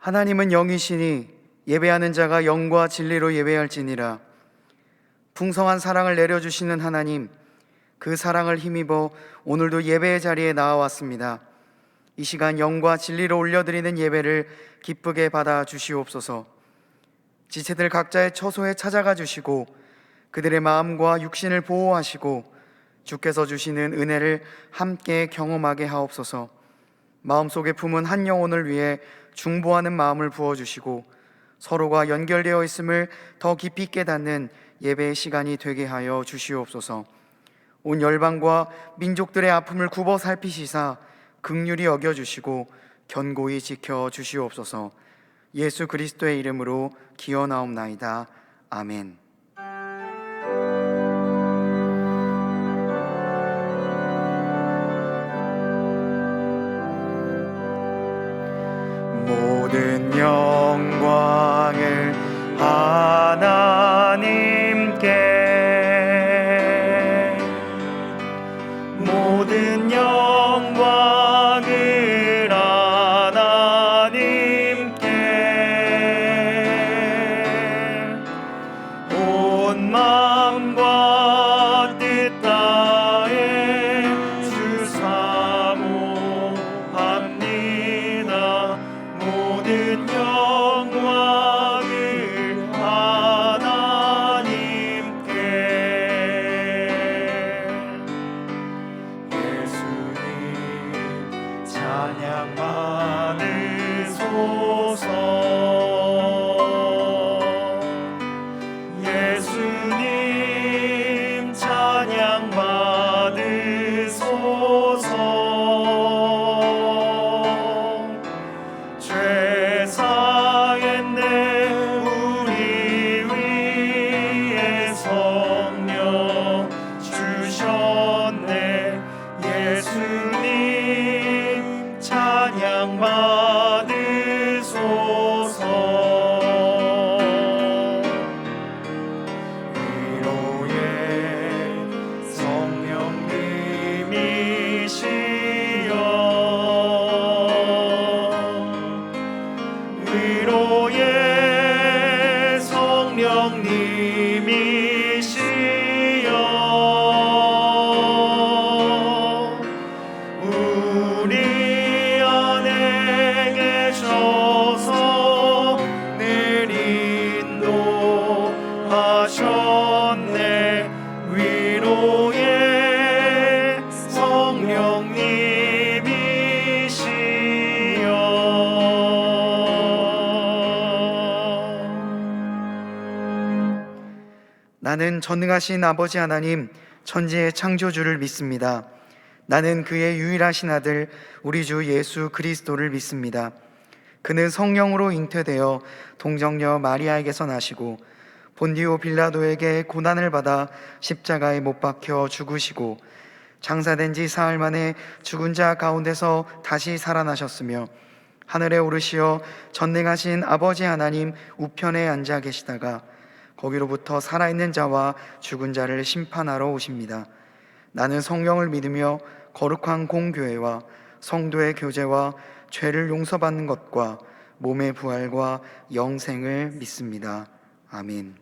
하나님은 영이시니 예배하는 자가 영과 진리로 예배할지니라. 풍성한 사랑을 내려주시는 하나님, 그 사랑을 힘입어 오늘도 예배의 자리에 나와왔습니다. 이 시간 영과 진리로 올려드리는 예배를 기쁘게 받아 주시옵소서. 지체들 각자의 처소에 찾아가 주시고 그들의 마음과 육신을 보호하시고 주께서 주시는 은혜를 함께 경험하게 하옵소서. 마음속에 품은 한 영혼을 위해 중보하는 마음을 부어주시고 서로가 연결되어 있음을 더 깊이 깨닫는 예배의 시간이 되게 하여 주시옵소서. 온 열방과 민족들의 아픔을 굽어 살피시사 긍휼히 여겨주시고 견고히 지켜 주시옵소서. 예수 그리스도의 이름으로 기원하옵나이다. 아멘. 모든 영광을 하나님께, 모든 영광을 찬양 받으소서. 예수님 찬양 받으소서. 죄 사했네 우리 위에 성령 주셨네. 예수님 찬양 받으소서. 위로의 성령님이시여 위로의 성령님이시여 우리 안에 계셔서 늘 인도하셨네. 위로의 성령님이시여. 나는 전능하신 아버지 하나님 천지의 창조주를 믿습니다. 나는 그의 유일하신 아들 우리 주 예수 그리스도를 믿습니다. 그는 성령으로 잉태되어 동정녀 마리아에게서 나시고 본디오 빌라도에게 고난을 받아 십자가에 못 박혀 죽으시고 장사된 지 사흘 만에 죽은 자 가운데서 다시 살아나셨으며 하늘에 오르시어 전능하신 아버지 하나님 우편에 앉아 계시다가 거기로부터 살아있는 자와 죽은 자를 심판하러 오십니다. 나는 성령을 믿으며 거룩한 공교회와 성도의 교제와 죄를 용서받는 것과 몸의 부활과 영생을 믿습니다. 아멘.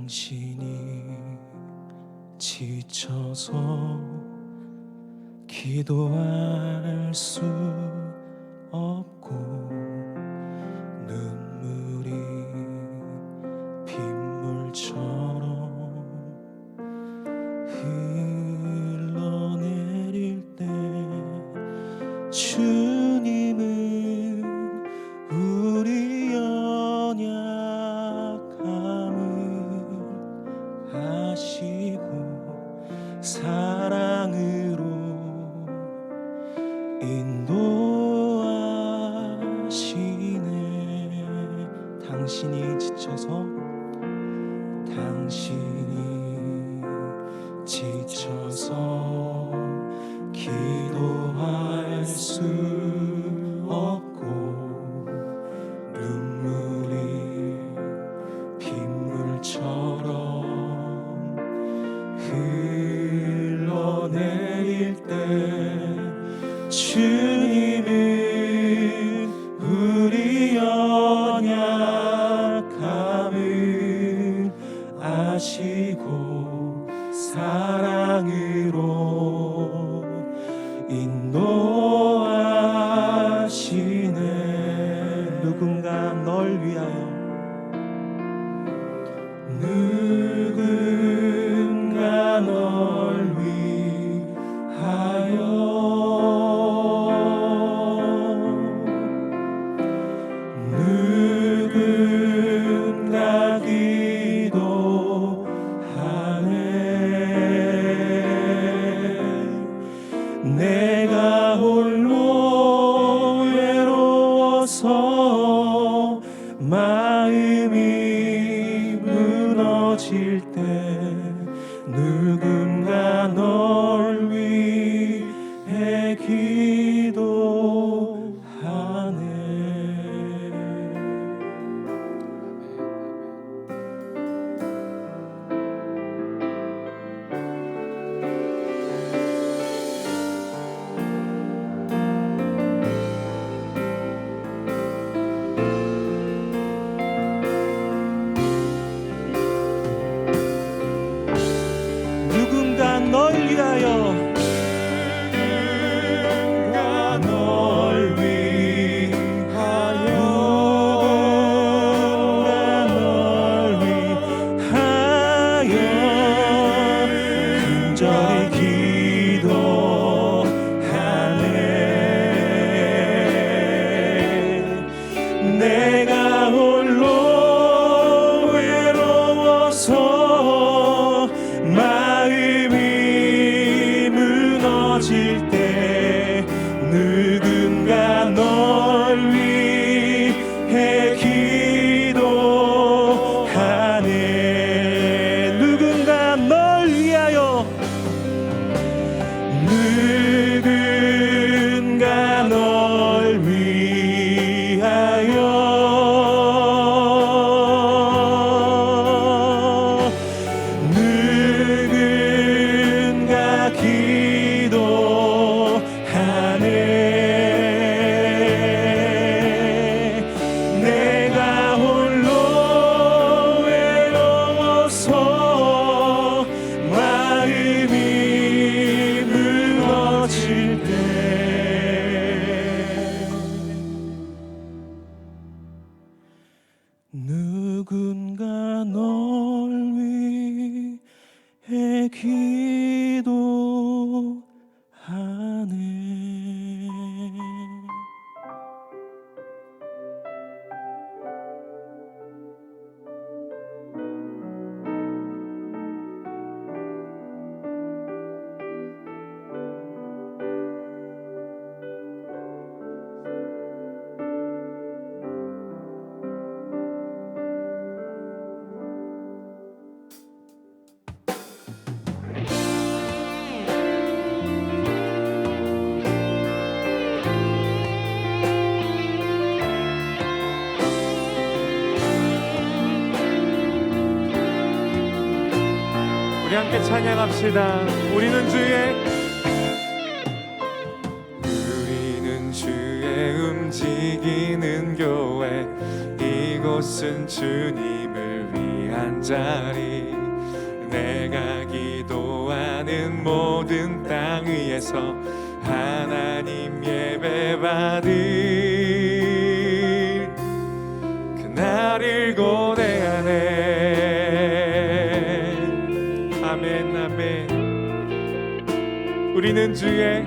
당신이 지쳐서 기도할 수 없고 눈물이 빗물처럼 흘러내릴 때 주님은 우리 연약함을 아시고 사랑으로 인도하시네. 당신이 지쳐서 기도할 수 없고 눈물이 빗물처럼 흘러내릴 때 주님은 우리 연약함을 아시고 사랑으로 인도하시네. 누군가 널 위하여 누군가 널 위하여 누군가 기도하네. 내가 홀로 외로워서 마음이 무너질 때 누군가 널 위해 기도하네. 우리 함께 찬양합시다. 우리는 주의 움직이는 교회, 이곳은 주님을 위한 자리. 내가 기도하는 모든 땅 위에서 하나님 예배 받을 그날을 고대하네. 아멘 아멘. 우리는 주의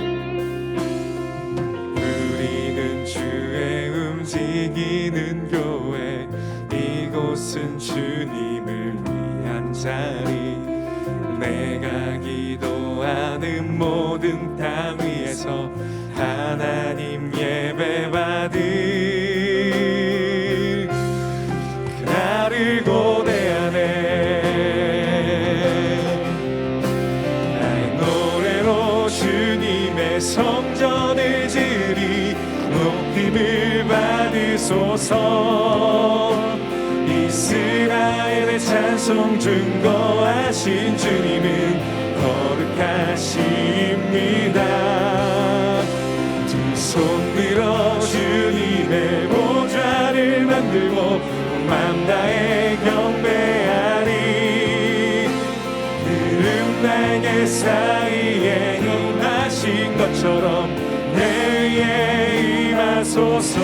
움직이는 교회, 이곳은 주님을 위한 자리. 내가 기도하는 모든 땅 위에서 하나님 예배 받을 그날을 고대하네. 나의 노래로 주님의 성전을 지으리. 높임을 받으소서. 이스라엘의 찬송 증거하신 주님은 거룩하십니다. 두 손 들어 주님의 보좌를 만들고 맘 다해 경배하리. 구름 날개 사이에 임하신 것처럼 내 위에 임하소서.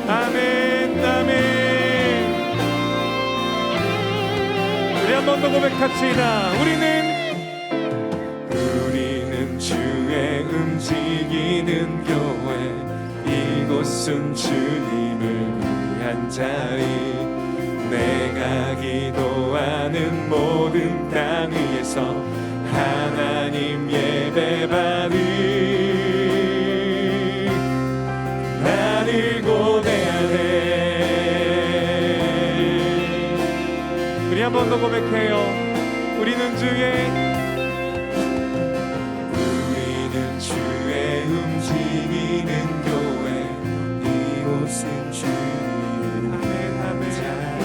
아멘 아멘. 우리 한 번 더 고백합시다. 우리는 주의 움직이는 교회, 이곳은 주님을 위한 자리. 내가 기도하는 모든 땅 위에서 하나님 예배 받을 나를 고대하네. 우리 한 번 더 고백해요. 우리는 주의 움직이는 교회, 이곳은 주님을 위한 자리.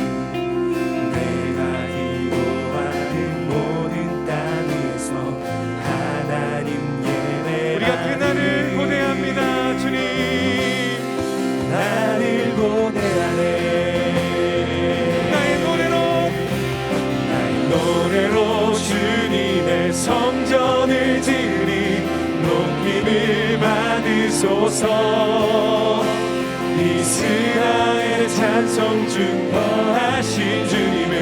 내가 기도하는 모든 땅 위에서 하나님 예배. 우리가 그날을 고대합니다. 주님 나를 고대하네. 나의 노래로 주님의 성전을 지으리. 높임을 받으소서. 이스라엘의 찬송 증거하신 주님은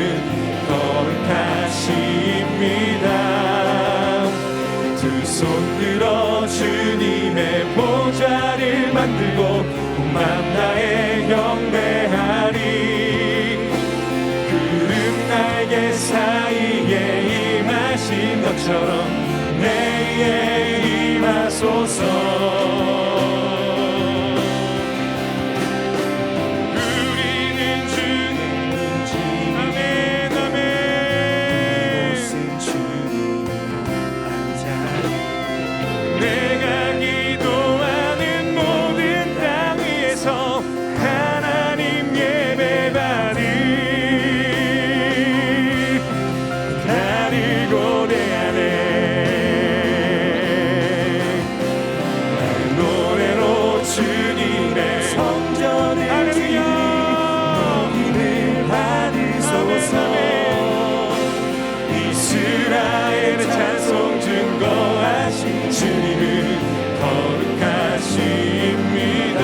거룩하십니다. 두 손 들어 주님의 보좌를 만들고 맘 다해 경배하리. 구름 날개 사이에 임하신 것처럼 내 위에 임하소서. 우리는 주님 아멘 아멘. 이곳은 주님의 자리. 내가 기도하는 모든 땅 위에서 하나님 예배 받을 나를 고대하네. 노래로 주님의 성전을 지으리. 높임을 받으소서. 이스라엘의 찬송 증거하신 주님은 거룩하십니다.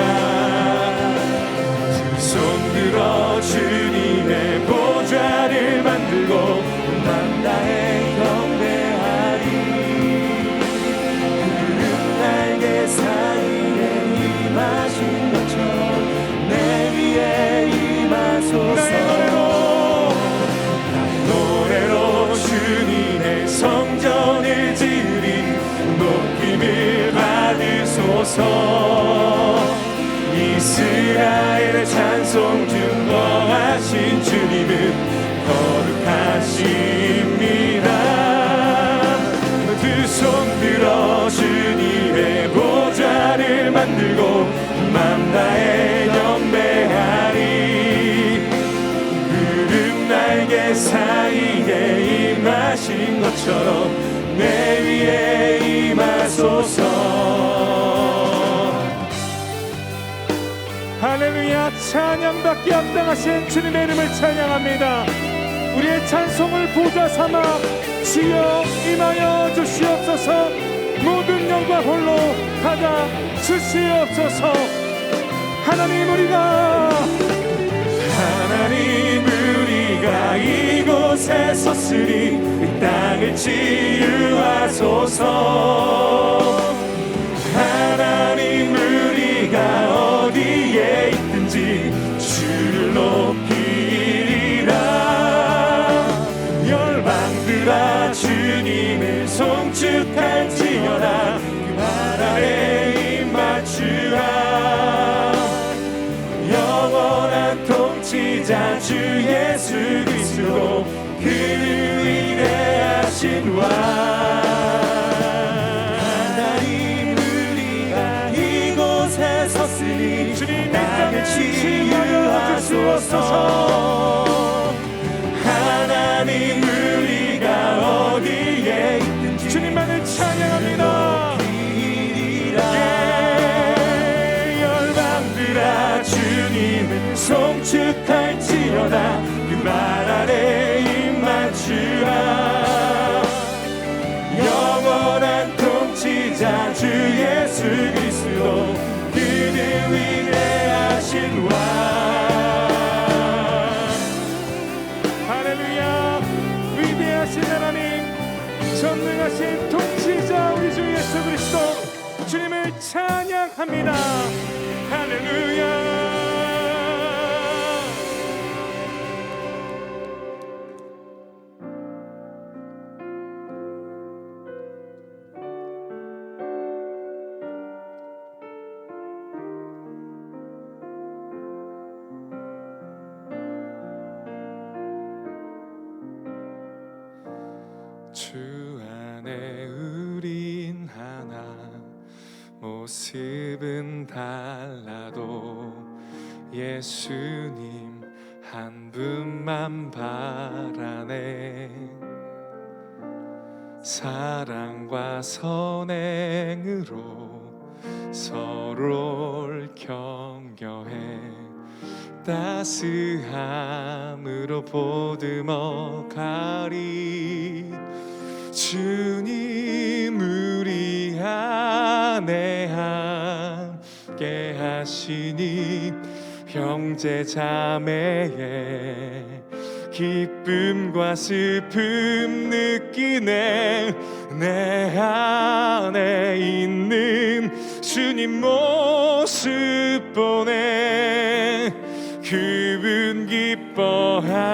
두 손 들어 주님의 보좌를 만들고 맘 다해 경배하리. 구름 날개 사이에 임하신 것처럼 내 위에 임하소서. 나의 노래로 주님의 성전을 지으리. 높임을 받으소서. 이스라엘의 찬송 증거하신 주님은 거룩하십니다. 두 손 들어 주님의 보좌를 만들고 맘 다해 경배하리. 구름 날개 사 것처럼 내 위에 임하소서. 할렐루야. 찬양받기 합당하신 주님의 이름을 찬양합니다. 우리의 찬송을 보좌 삼아 주여 임하여 주시옵소서. 모든 영광 홀로 받아 주시옵소서. 하나님 우리가 이곳에 섰으니 이 땅을 치유하소서. 하나님 우리가 어디에 있든지 주를 높이리라. 열방들아 주님을 송축할지어다. 그 발 아래 입 맞추라. 영원한 통치자 주 예수 그리스도 그 위대하신 왕. 하나님 우리가 이곳에 섰으니 땅을 치유하소서. 하나님 우리가 어디에 있든지 주님만을 찬양합니다. 열방들아 주님을 송축할지어다. 그 말 아래 입 맞추라. 영원한 통치자 주 예수 그리스도 그는 위대하신 왕. 할렐루야. 위대하신 하나님, 전능하신 통치자 우리 주 예수 그리스도 주님을 찬양합니다. 할렐루야. 주 안에 우린 하나, 모습은 달라도 예수님 한 분만 바라네. 사랑과 선행으로 서로를 격려해 따스함으로 보듬어 가리. 주님 우리 안에 함께 하시니 형제 자매의 기쁨과 슬픔 느끼네. 내 안에 있는 주님 모습 보네. 그분 기뻐하시네.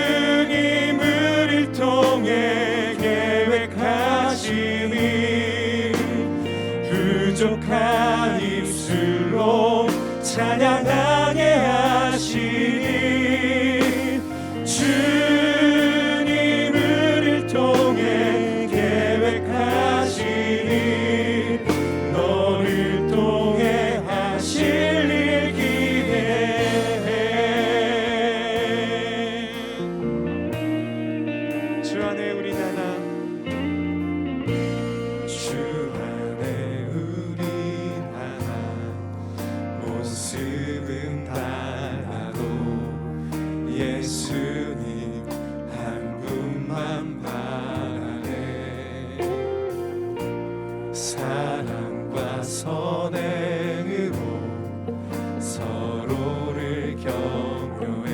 주님 우릴 통해 계획하시니 부족한 입술로 찬양하게 하시니. 주님 우릴 통해 계획하시니 너를 통해 하실 일 기대해. 주 안에 우리 하나, 주 안에 우리 하나, 모습은 달라도 예수님 한 분만 바라네. 사랑과 선행으로 서로를 격려해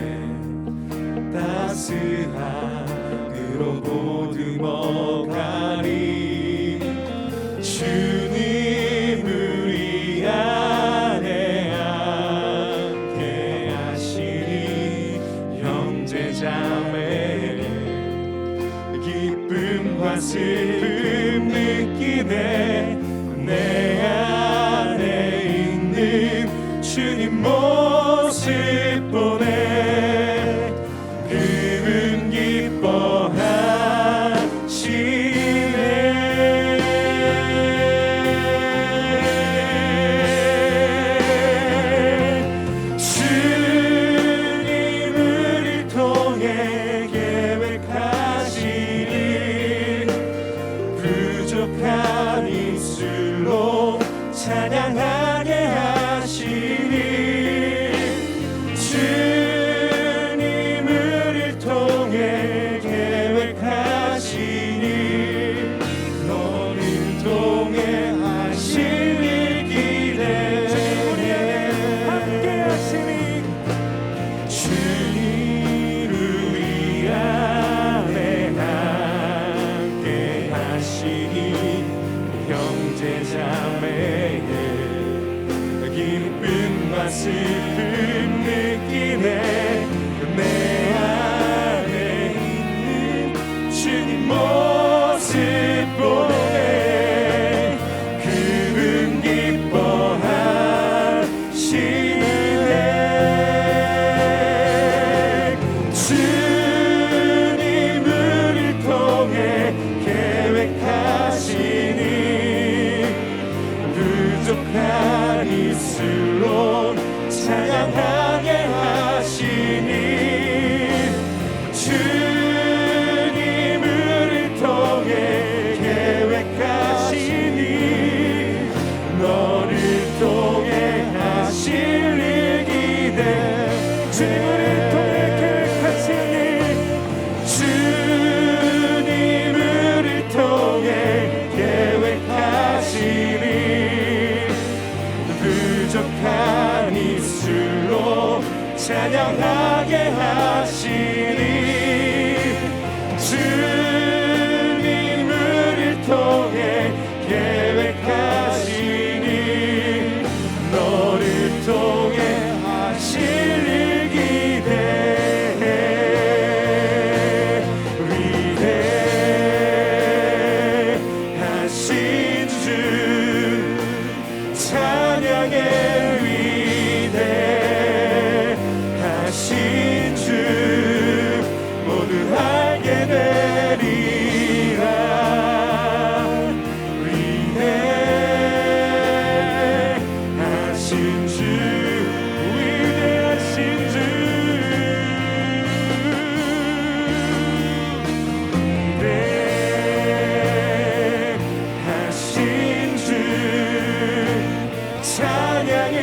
따스함으로 보듬어 가리. 주님 우리 안에 함께 하시니 형제 자매의 기쁨과 슬픔 느끼네. 내 안에 있는 주님 모습 보네. 그분 기뻐하시네. 찬양하게 하시니 주님을 통해 계획하시니 너를 통해 하실 일 기대해 함께 하시니 주님 우리 안에 함께 하시니 형제자매의 기쁨과 슬픔 느끼네 내 안에 있는 주님 모습 보네 그분 기뻐하시네 주님 우리를 통해 계획하시니 부족한 입술로 찬양하게 하시니 주님 우리를 통해 계획하시니 너를 통해 하실 일 기대 주님 우리를 통해 계획하시니 주님 우리를 통해 계획하시니 부족한 입술로 찬양하게 하시니 주님 우리를 통해 계획하시니 너를 통해 하실 일 기대해 위대하신 주 찬양의 위대하신 주 모두 알게 되리라 위대하신 주 위대하신 주 위대하신 주 찬양의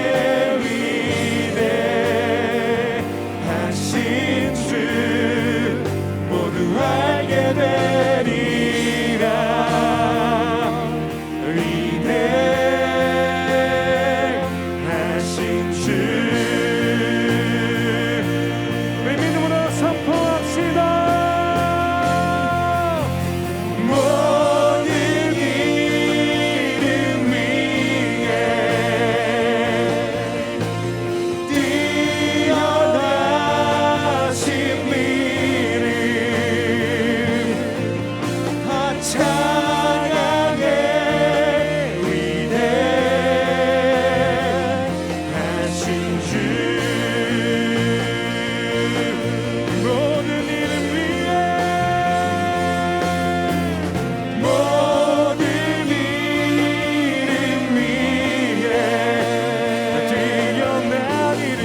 위대하신 주 모두 알게 되리라 위대하신 주 우리 믿음으로 선포합시다 모든 이름 위에 뛰어나신 이름 찬양의 위대하신 주 모든 이름 위에 모든 이름 위에 뛰어난 이름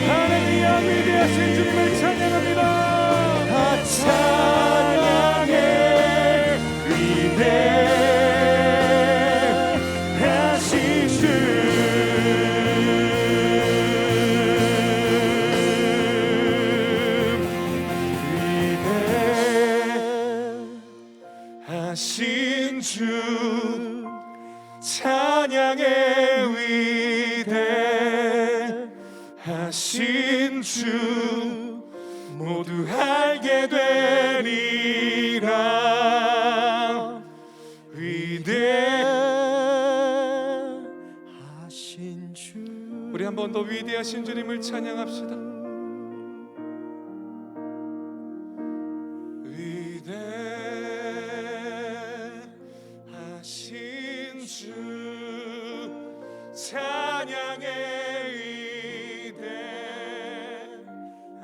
하나님 위대하신 주님을 찬양합니다 찬양의 위대하신 주 위대하신 주 찬양의 위대하신 주 모두 알게 되리라 위대하신 주 우리 한 번 더 위대하신 주님을 찬양합시다 위대하신 주 찬양의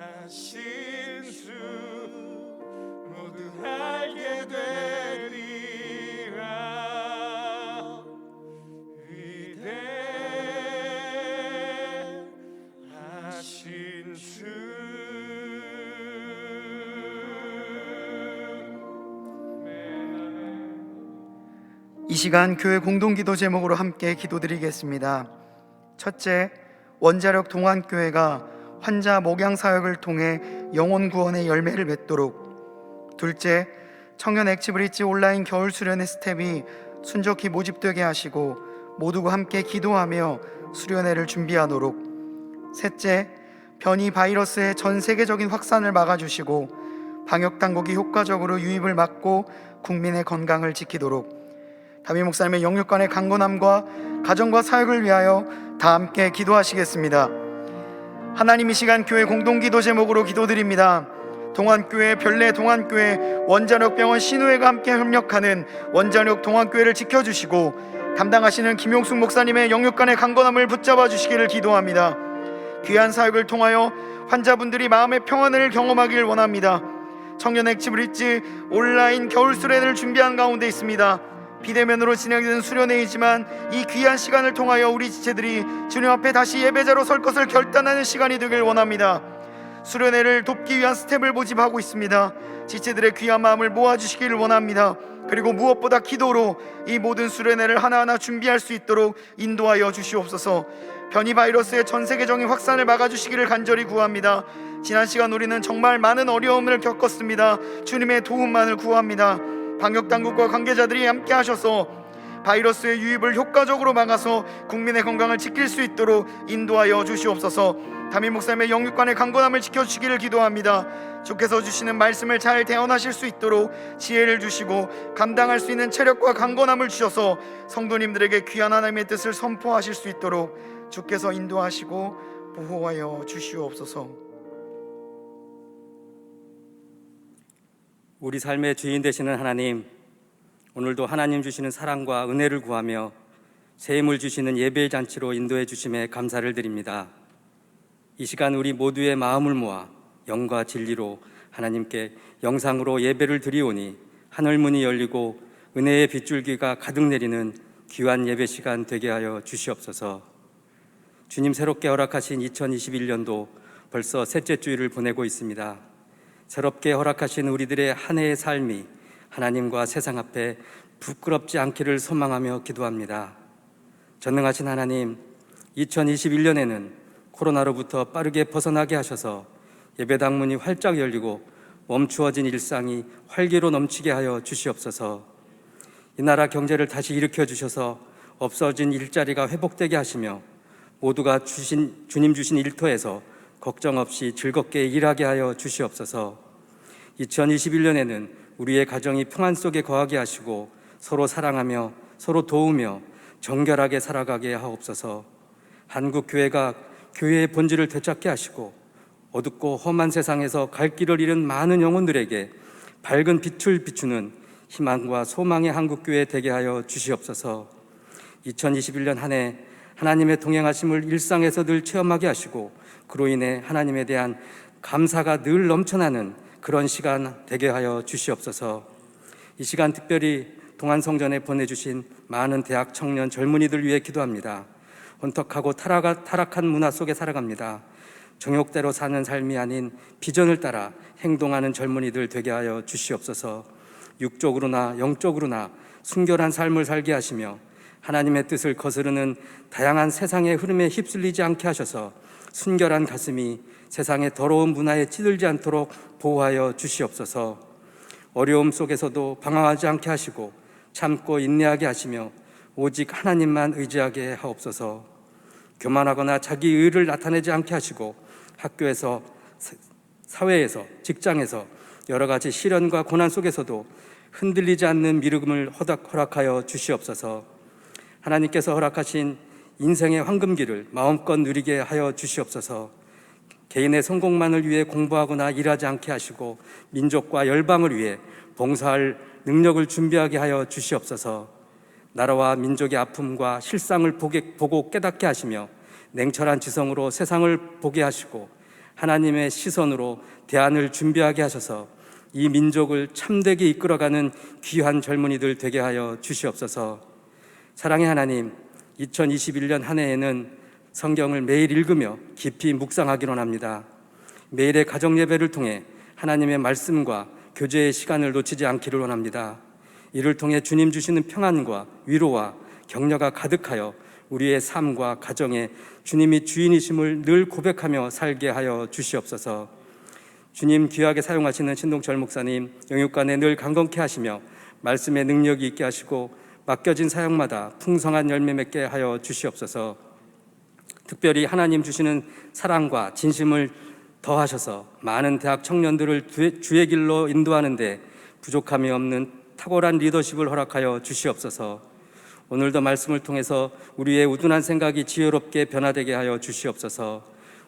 위대하신 주 모두 알게 되리라 위대하신 이 시간 교회 공동기도 제목으로 함께 기도드리겠습니다. 첫째, 원자력 동안교회가 환자 목양 사역을 통해 영혼 구원의 열매를 맺도록. 둘째, 청년 액티브리지 온라인 겨울 수련회 스텝이 순적히 모집되게 하시고 모두가 함께 기도하며 수련회를 준비하도록. 셋째, 변이 바이러스의 전 세계적인 확산을 막아주시고 방역당국이 효과적으로 유입을 막고 국민의 건강을 지키도록. 담임 목사님의 영육간의 강건함과 가정과 사역을 위하여 다 함께 기도하시겠습니다. 하나님, 이 시간 교회 공동기도 제목으로 기도드립니다. 동안교회, 별내 동안교회, 원자력병원 신우회가 함께 협력하는 원자력 동안교회를 지켜주시고 담당하시는 김용숙 목사님의 영육간의 강건함을 붙잡아 주시기를 기도합니다. 귀한 사역을 통하여 환자분들이 마음의 평안을 경험하길 원합니다. 청년 액티브리지 온라인 겨울 수련회를 준비한 가운데 있습니다. 비대면으로 진행되는 수련회이지만 이 귀한 시간을 통하여 우리 지체들이 주님 앞에 다시 예배자로 설 것을 결단하는 시간이 되길 원합니다. 수련회를 돕기 위한 스텝을 모집하고 있습니다. 지체들의 귀한 마음을 모아주시기를 원합니다. 그리고 무엇보다 기도로 이 모든 수련회를 하나하나 준비할 수 있도록 인도하여 주시옵소서. 변이 바이러스의 전 세계적인 확산을 막아주시기를 간절히 구합니다. 지난 시간 우리는 정말 많은 어려움을 겪었습니다. 주님의 도움만을 구합니다. 방역당국과 관계자들이 함께 하셔서 바이러스의 유입을 효과적으로 막아서 국민의 건강을 지킬 수 있도록 인도하여 주시옵소서. 담임 목사님의 영육간의 강건함을 지켜주시기를 기도합니다. 주께서 주시는 말씀을 잘 대언하실 수 있도록 지혜를 주시고 감당할 수 있는 체력과 강건함을 주셔서 성도님들에게 귀한 하나님의 뜻을 선포하실 수 있도록 주께서 인도하시고 보호하여 주시옵소서. 우리 삶의 주인 되시는 하나님, 오늘도 하나님 주시는 사랑과 은혜를 구하며 새 힘을 주시는 예배의 잔치로 인도해 주심에 감사를 드립니다. 이 시간 우리 모두의 마음을 모아 영과 진리로 하나님께 영상으로 예배를 드리오니 하늘문이 열리고 은혜의 빗줄기가 가득 내리는 귀한 예배 시간 되게 하여 주시옵소서. 주님, 새롭게 허락하신 2021년도 벌써 셋째 주일을 보내고 있습니다. 새롭게 허락하신 우리들의 한 해의 삶이 하나님과 세상 앞에 부끄럽지 않기를 소망하며 기도합니다. 전능하신 하나님, 2021년에는 코로나로부터 빠르게 벗어나게 하셔서 예배당 문이 활짝 열리고 멈추어진 일상이 활기로 넘치게 하여 주시옵소서. 이 나라 경제를 다시 일으켜 주셔서 없어진 일자리가 회복되게 하시며 모두가 주님 주신 일터에서 걱정 없이 즐겁게 일하게 하여 주시옵소서. 2021년에는 우리의 가정이 평안 속에 거하게 하시고 서로 사랑하며 서로 도우며 정결하게 살아가게 하옵소서. 한국 교회가 교회의 본질을 되찾게 하시고 어둡고 험한 세상에서 갈 길을 잃은 많은 영혼들에게 밝은 빛을 비추는 희망과 소망의 한국교회 되게 하여 주시옵소서. 2021년 한 해 하나님의 동행하심을 일상에서 늘 체험하게 하시고 그로 인해 하나님에 대한 감사가 늘 넘쳐나는 그런 시간 되게 하여 주시옵소서. 이 시간 특별히 동안성전에 보내주신 많은 대학 청년 젊은이들 위해 기도합니다. 혼탁하고 타락한 문화 속에 살아갑니다. 정욕대로 사는 삶이 아닌 비전을 따라 행동하는 젊은이들 되게 하여 주시옵소서. 육적으로나 영적으로나 순결한 삶을 살게 하시며 하나님의 뜻을 거스르는 다양한 세상의 흐름에 휩쓸리지 않게 하셔서 순결한 가슴이 세상의 더러운 문화에 찌들지 않도록 보호하여 주시옵소서. 어려움 속에서도 방황하지 않게 하시고 참고 인내하게 하시며 오직 하나님만 의지하게 하옵소서. 교만하거나 자기 의를 나타내지 않게 하시고 학교에서, 사회에서, 직장에서 여러 가지 시련과 고난 속에서도 흔들리지 않는 믿음을 허락하여 주시옵소서. 하나님께서 허락하신 인생의 황금기를 마음껏 누리게 하여 주시옵소서. 개인의 성공만을 위해 공부하거나 일하지 않게 하시고 민족과 열방을 위해 봉사할 능력을 준비하게 하여 주시옵소서. 나라와 민족의 아픔과 실상을 보고 깨닫게 하시며 냉철한 지성으로 세상을 보게 하시고 하나님의 시선으로 대안을 준비하게 하셔서 이 민족을 참되게 이끌어가는 귀한 젊은이들 되게 하여 주시옵소서. 사랑의 하나님, 2021년 한 해에는 성경을 매일 읽으며 깊이 묵상하기로 합니다. 매일의 가정 예배를 통해 하나님의 말씀과 교제의 시간을 놓치지 않기를 원합니다. 이를 통해 주님 주시는 평안과 위로와 격려가 가득하여 우리의 삶과 가정에 주님이 주인이심을 늘 고백하며 살게 하여 주시옵소서. 주님 귀하게 사용하시는 신동철 목사님 영육간에 늘 강건케 하시며 말씀의 능력이 있게 하시고 맡겨진 사역마다 풍성한 열매 맺게 하여 주시옵소서. 특별히 하나님 주시는 사랑과 진심을 더하셔서 많은 대학 청년들을 주의 길로 인도하는 데 부족함이 없는 탁월한 리더십을 허락하여 주시옵소서. 오늘도 말씀을 통해서 우리의 우둔한 생각이 지혜롭게 변화되게 하여 주시옵소서.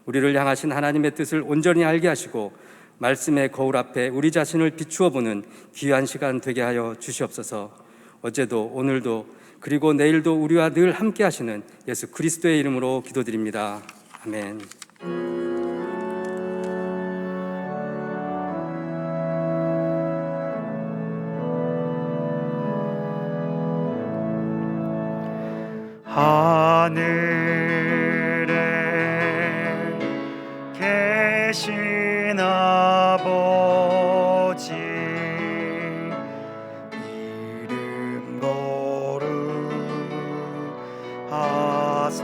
우리를 향하신 하나님의 뜻을 온전히 알게 하시고 말씀의 거울 앞에 우리 자신을 비추어 보는 귀한 시간 되게 하여 주시옵소서. 어제도 오늘도 그리고 내일도 우리와 늘 함께 하시는 예수 그리스도의 이름으로 기도드립니다. 아멘. 하늘에 계신 아버지 이름 거룩하사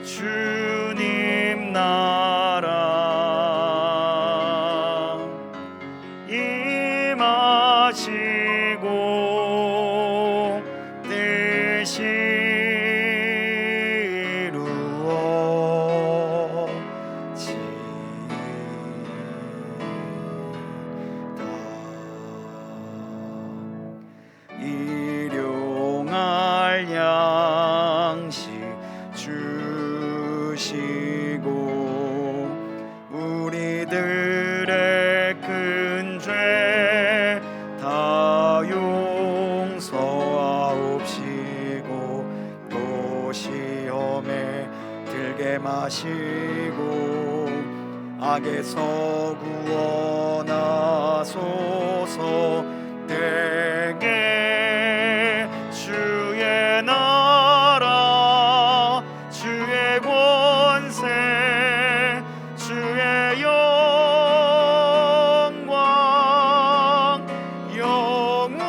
주님 나라 임하시고 뜻이 일용할 양식 주시고 우리들의 큰 죄 다 용서하옵시고 또 시험에 들게 마시고 악에서 구원하소서. 대개 주의 나라 주의 권세 주의 영광 영원히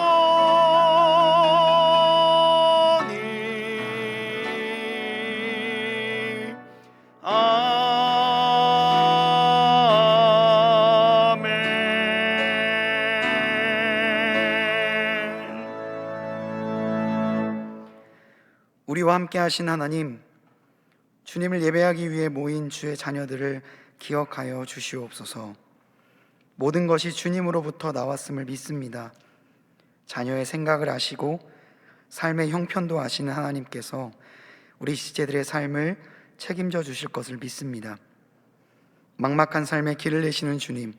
우리와 함께 하신 하나님, 주님을 예배하기 위해 모인 주의 자녀들을 기억하여 주시옵소서. 모든 것이 주님으로부터 나왔음을 믿습니다. 자녀의 생각을 아시고 삶의 형편도 아시는 하나님께서 우리 시제들의 삶을 책임져 주실 것을 믿습니다. 막막한 삶에 길을 내시는 주님,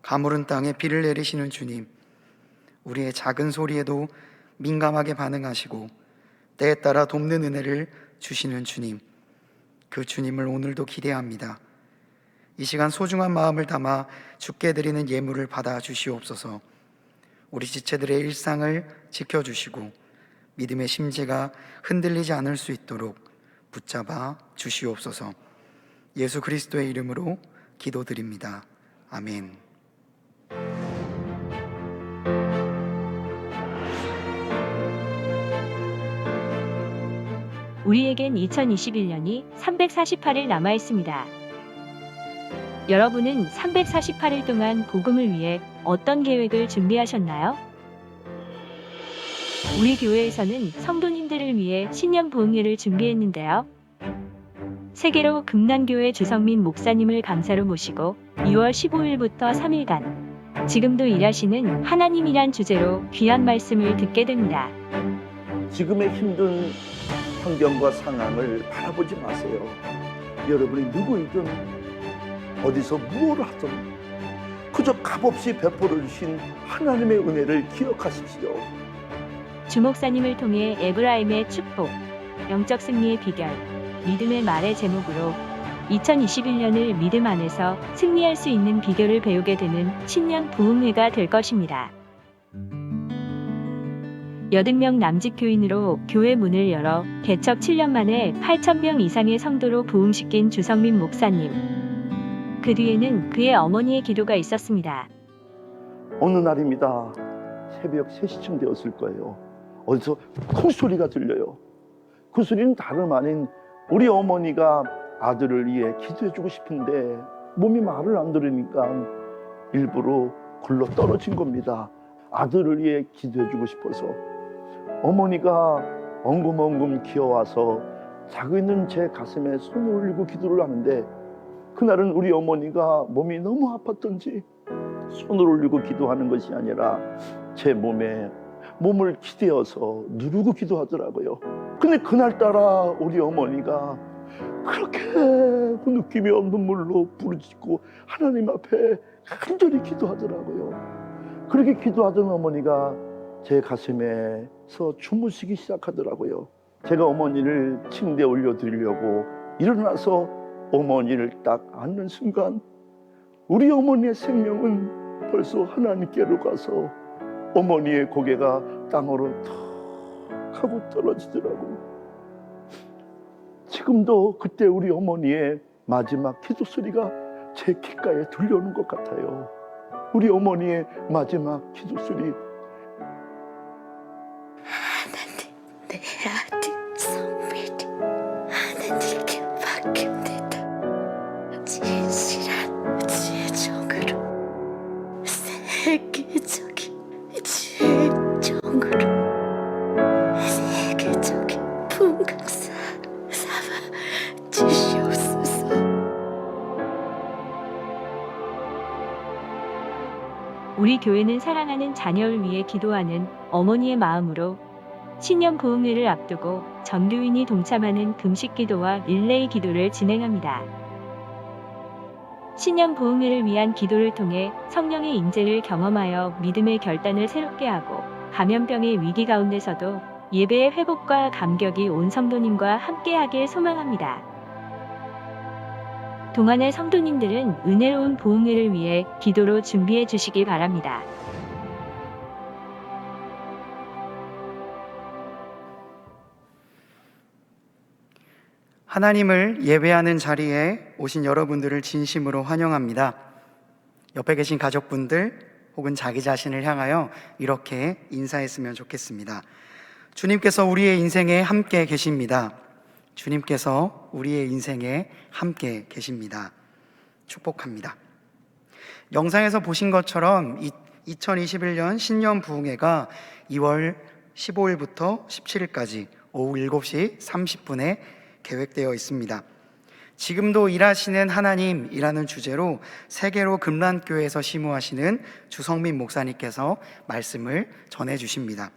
가물은 땅에 비를 내리시는 주님, 우리의 작은 소리에도 민감하게 반응하시고 때에 따라 돕는 은혜를 주시는 주님, 그 주님을 오늘도 기대합니다. 이 시간 소중한 마음을 담아 주께 드리는 예물을 받아 주시옵소서. 우리 지체들의 일상을 지켜주시고 믿음의 심지가 흔들리지 않을 수 있도록 붙잡아 주시옵소서. 예수 그리스도의 이름으로 기도드립니다. 아멘. 우리에겐 2021년이 348일 남아 있습니다. 여러분은 348일 동안 복음을 위해 어떤 계획을 준비하셨나요? 우리 교회에서는 성도님들을 위해 신년 부흥회를 준비했는데요. 세계로 금난교회 주성민 목사님을 강사로 모시고 2월 15일부터 3일간 지금도 일하시는 하나님이란 주제로 귀한 말씀을 듣게 됩니다. 지금의 힘든 환경과 상황을 바라보지 마세요. 여러분이 누구이든 어디서 무엇을 하든 그저 값없이 베풀어 주신 하나님의 은혜를 기억하십시오. 주 목사님을 통해 에브라임의 축복, 영적 승리의 비결, 믿음의 말의 제목으로 2021년을 믿음 안에서 승리할 수 있는 비결을 배우게 되는 신년 부흥회가 될 것입니다. 80명 남짓 교인으로 교회 문을 열어 개척 7년 만에 8,000명 이상의 성도로 부흥시킨 주성민 목사님. 그 뒤에는 그의 어머니의 기도가 있었습니다. 어느 날입니다. 새벽 3시쯤 되었을 거예요. 어디서 큰 소리가 들려요. 그 소리는 다름 아닌 우리 어머니가 아들을 위해 기도해주고 싶은데 몸이 말을 안 들으니까 일부러 굴러 떨어진 겁니다. 아들을 위해 기도해주고 싶어서. 어머니가 엉금엉금 기어와서 자고 있는 제 가슴에 손을 올리고 기도를 하는데, 그날은 우리 어머니가 몸이 너무 아팠던지 손을 올리고 기도하는 것이 아니라 제 몸을 기대어서 누르고 기도하더라고요. 근데 그날따라 우리 어머니가 그렇게 느낌이 없는 눈물로 부르짖고 하나님 앞에 간절히 기도하더라고요. 그렇게 기도하던 어머니가 제 가슴에서 주무시기 시작하더라고요. 제가 어머니를 침대에 올려드리려고 일어나서 어머니를 딱 안는 순간 우리 어머니의 생명은 벌써 하나님께로 가서 어머니의 고개가 땅으로 턱 하고 떨어지더라고요. 지금도 그때 우리 어머니의 마지막 기도 소리가 제 귓가에 들려오는 것 같아요. 우리 어머니의 마지막 기도 소리. 하나님, 내 아들 성민이 하나님께 맡깁니다. 진실한 지혜정으로, 세계적인 지혜정으로, 세계적인 풍각사 삼아 주시옵소서. 우리 교회는 사랑하는 자녀를 위해 기도하는 어머니의 마음으로 신년 부흥회를 앞두고 전교인이 동참하는 금식 기도와 릴레이 기도를 진행합니다. 신년 부흥회를 위한 기도를 통해 성령의 임재를 경험하여 믿음의 결단을 새롭게 하고 감염병의 위기 가운데서도 예배의 회복과 감격이 온 성도님과 함께하길 소망합니다. 동안의 성도님들은 은혜로운 부흥회를 위해 기도로 준비해 주시기 바랍니다. 하나님을 예배하는 자리에 오신 여러분들을 진심으로 환영합니다. 옆에 계신 가족분들 혹은 자기 자신을 향하여 이렇게 인사했으면 좋겠습니다. 주님께서 우리의 인생에 함께 계십니다. 주님께서 우리의 인생에 함께 계십니다. 축복합니다. 영상에서 보신 것처럼 2021년 신년 부흥회가 2월 15일부터 17일까지 오후 7시 30분에 계획되어 있습니다. 지금도 일하시는 하나님이라는 주제로 세계로 금란교회에서 심우하시는 주성민 목사님께서 말씀을 전해 주십니다.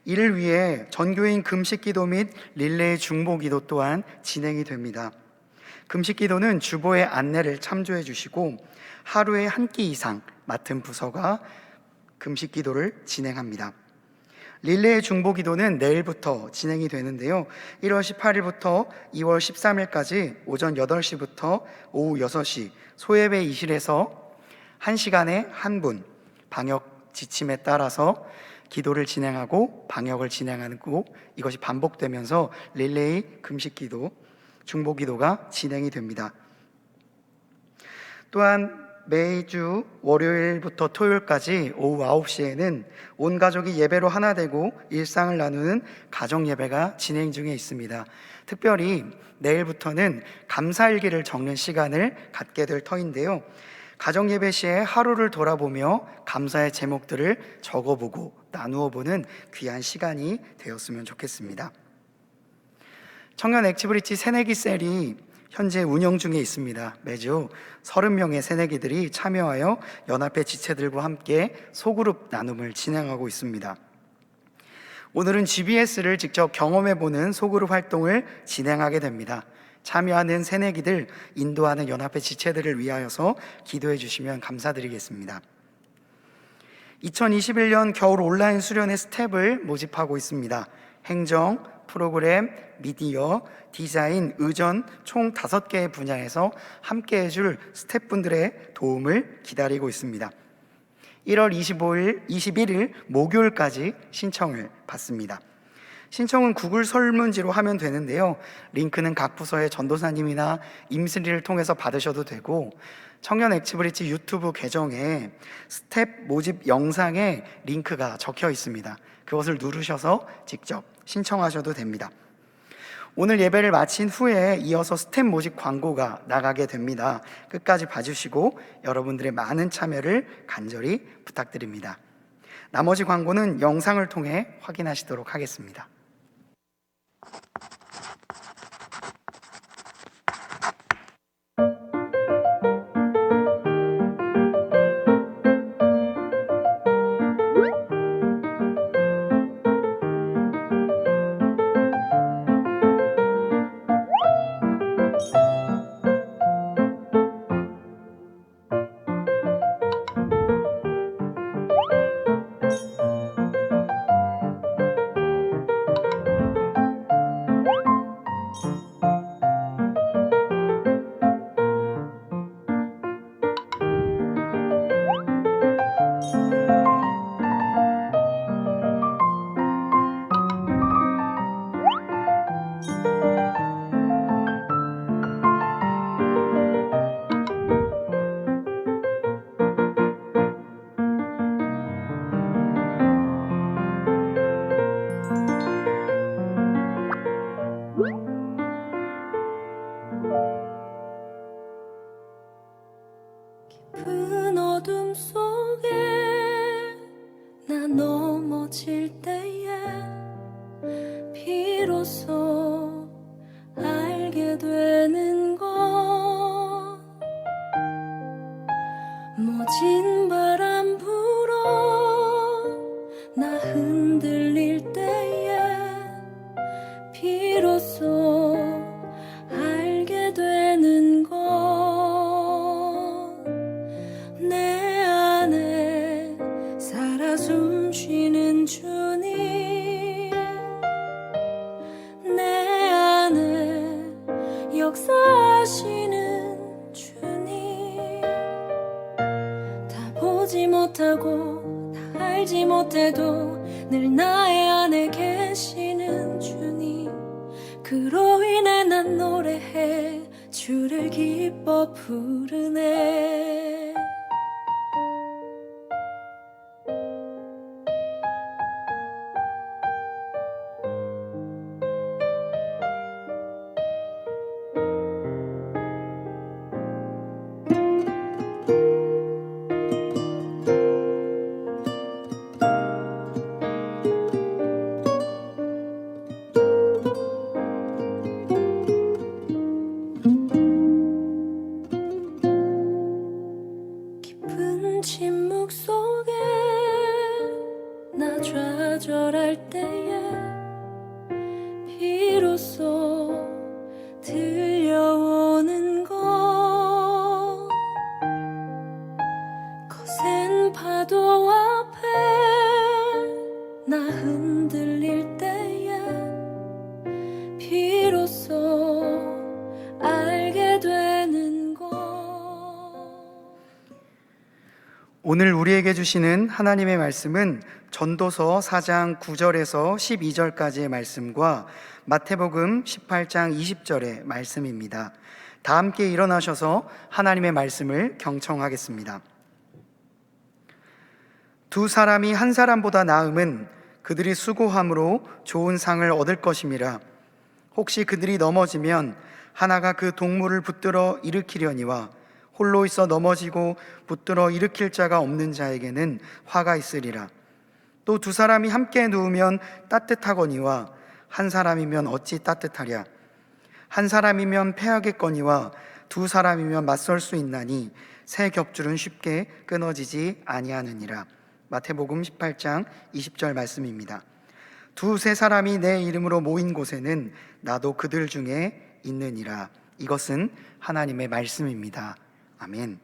이를 위해 전교인 금식기도 및 릴레이 중보기도 또한 진행이 됩니다. 금식기도는 주보의 안내를 참조해 주시고 하루에 한 끼 이상 맡은 부서가 금식기도를 진행합니다. 릴레이 중보기도는 내일부터 진행이 되는데요. 1월 18일부터 2월 13일까지 오전 8시부터 오후 6시 소예배 이실에서 1시간에 한 분 방역 지침에 따라서 기도를 진행하고 방역을 진행하는 거, 이것이 반복되면서 릴레이 금식기도, 중보기도가 진행이 됩니다. 또한 매주 월요일부터 토요일까지 오후 9시에는 온 가족이 예배로 하나 되고 일상을 나누는 가정예배가 진행 중에 있습니다. 특별히 내일부터는 감사일기를 적는 시간을 갖게 될 터인데요. 가정예배 시에 하루를 돌아보며 감사의 제목들을 적어보고 나누어보는 귀한 시간이 되었으면 좋겠습니다. 청년 액티브리티 새내기 셀이 현재 운영 중에 있습니다. 매주 30명의 새내기들이 참여하여 연합회 지체들과 함께 소그룹 나눔을 진행하고 있습니다. 오늘은 GBS를 직접 경험해보는 소그룹 활동을 진행하게 됩니다. 참여하는 새내기들, 인도하는 연합회 지체들을 위하여서 기도해 주시면 감사드리겠습니다. 2021년 겨울 온라인 수련회 스텝을 모집하고 있습니다. 행정, 프로그램, 미디어, 디자인, 의전 총 5개의 분야에서 함께 해줄 스태프분들의 도움을 기다리고 있습니다. 1월 21일 목요일까지 신청을 받습니다. 신청은 구글 설문지로 하면 되는데요. 링크는 각 부서의 전도사님이나 임슬이를 통해서 받으셔도 되고, 청년 액티브리치 유튜브 계정에 스텝 모집 영상에 링크가 적혀 있습니다. 그것을 누르셔서 직접 신청하셔도 됩니다. 오늘 예배를 마친 후에 이어서 스텝 모집 광고가 나가게 됩니다. 끝까지 봐주시고 여러분들의 많은 참여를 간절히 부탁드립니다. 나머지 광고는 영상을 통해 확인하시도록 하겠습니다. 깊은 어둠 속에 나 넘어질 때에 비로소 알게 되는 것, 모진 바람 불어 나 흔들릴 때에 비로소 알게 되는 것, 내 안에 살아 숨쉬는 주님, 내 안에 역사하시는 주님, 다 보지 못하고 다 알지 못해도 늘 나의 안에 계시는 주님, 그로 인해 난 노래해 주를 기뻐 부르네. 깊은 침묵 속에 나 좌절할 때에 비로소 들려오는 것, 거센 파도 앞에 나 흔들릴 때에 비로소 알게 되는 것. 오늘 우리에게 주시는 하나님의 말씀은 전도서 4장 9절에서 12절까지의 말씀과 마태복음 18장 20절의 말씀입니다. 다 함께 일어나셔서 하나님의 말씀을 경청하겠습니다. 두 사람이 한 사람보다 나음은 그들이 수고함으로 좋은 상을 얻을 것임이라. 혹시 그들이 넘어지면 하나가 그 동물을 붙들어 일으키려니와 홀로 있어 넘어지고 붙들어 일으킬 자가 없는 자에게는 화가 있으리라. 또 두 사람이 함께 누우면 따뜻하거니와 한 사람이면 어찌 따뜻하랴. 한 사람이면 패하겠거니와 두 사람이면 맞설 수 있나니 새 겹줄은 쉽게 끊어지지 아니하느니라. 마태복음 18장 20절 말씀입니다. 두세 사람이 내 이름으로 모인 곳에는 나도 그들 중에 있느니라. 이것은 하나님의 말씀입니다. 아멘.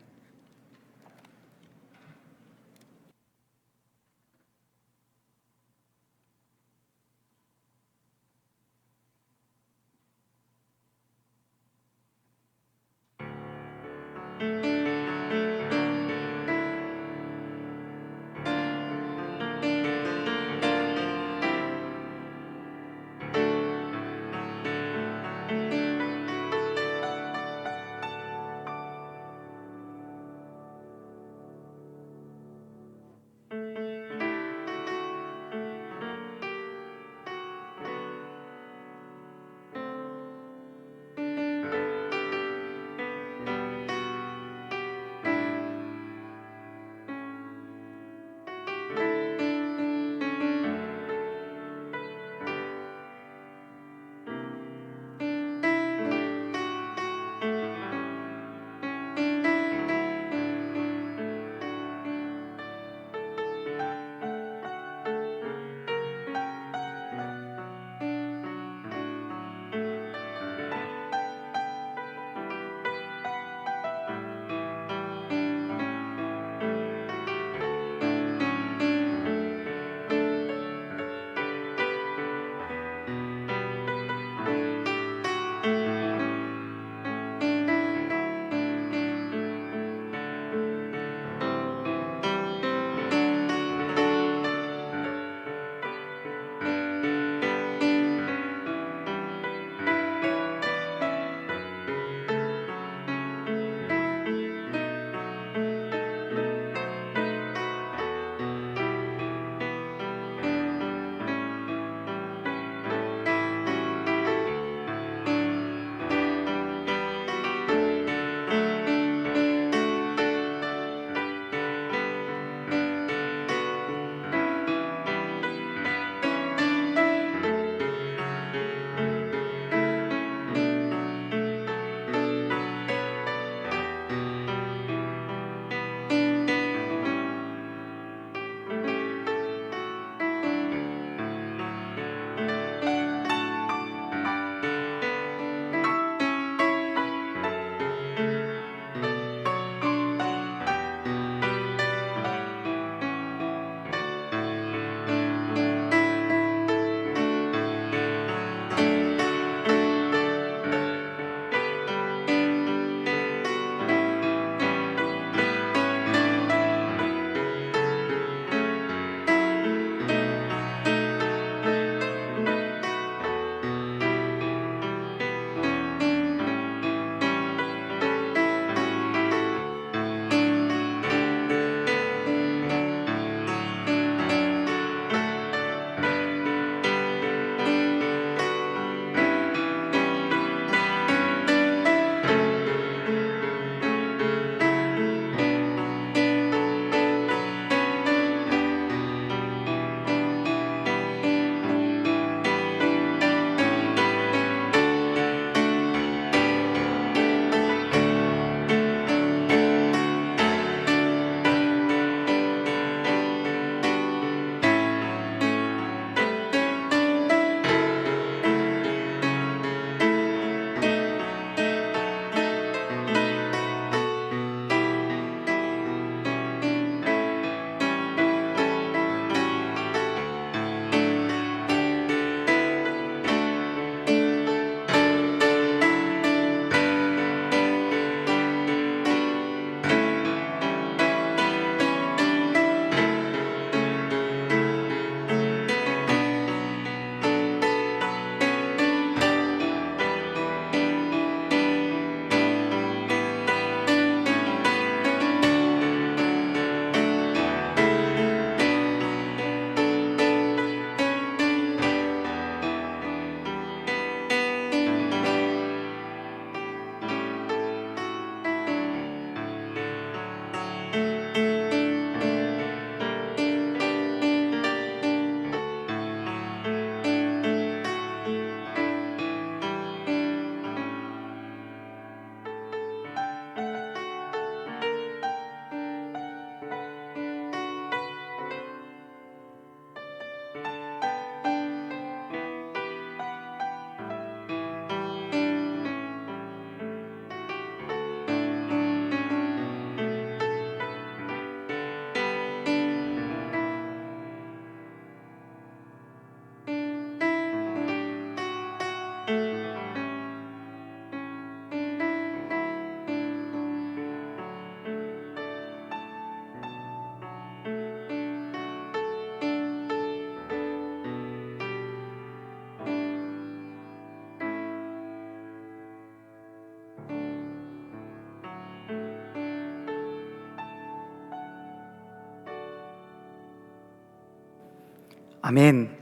아멘.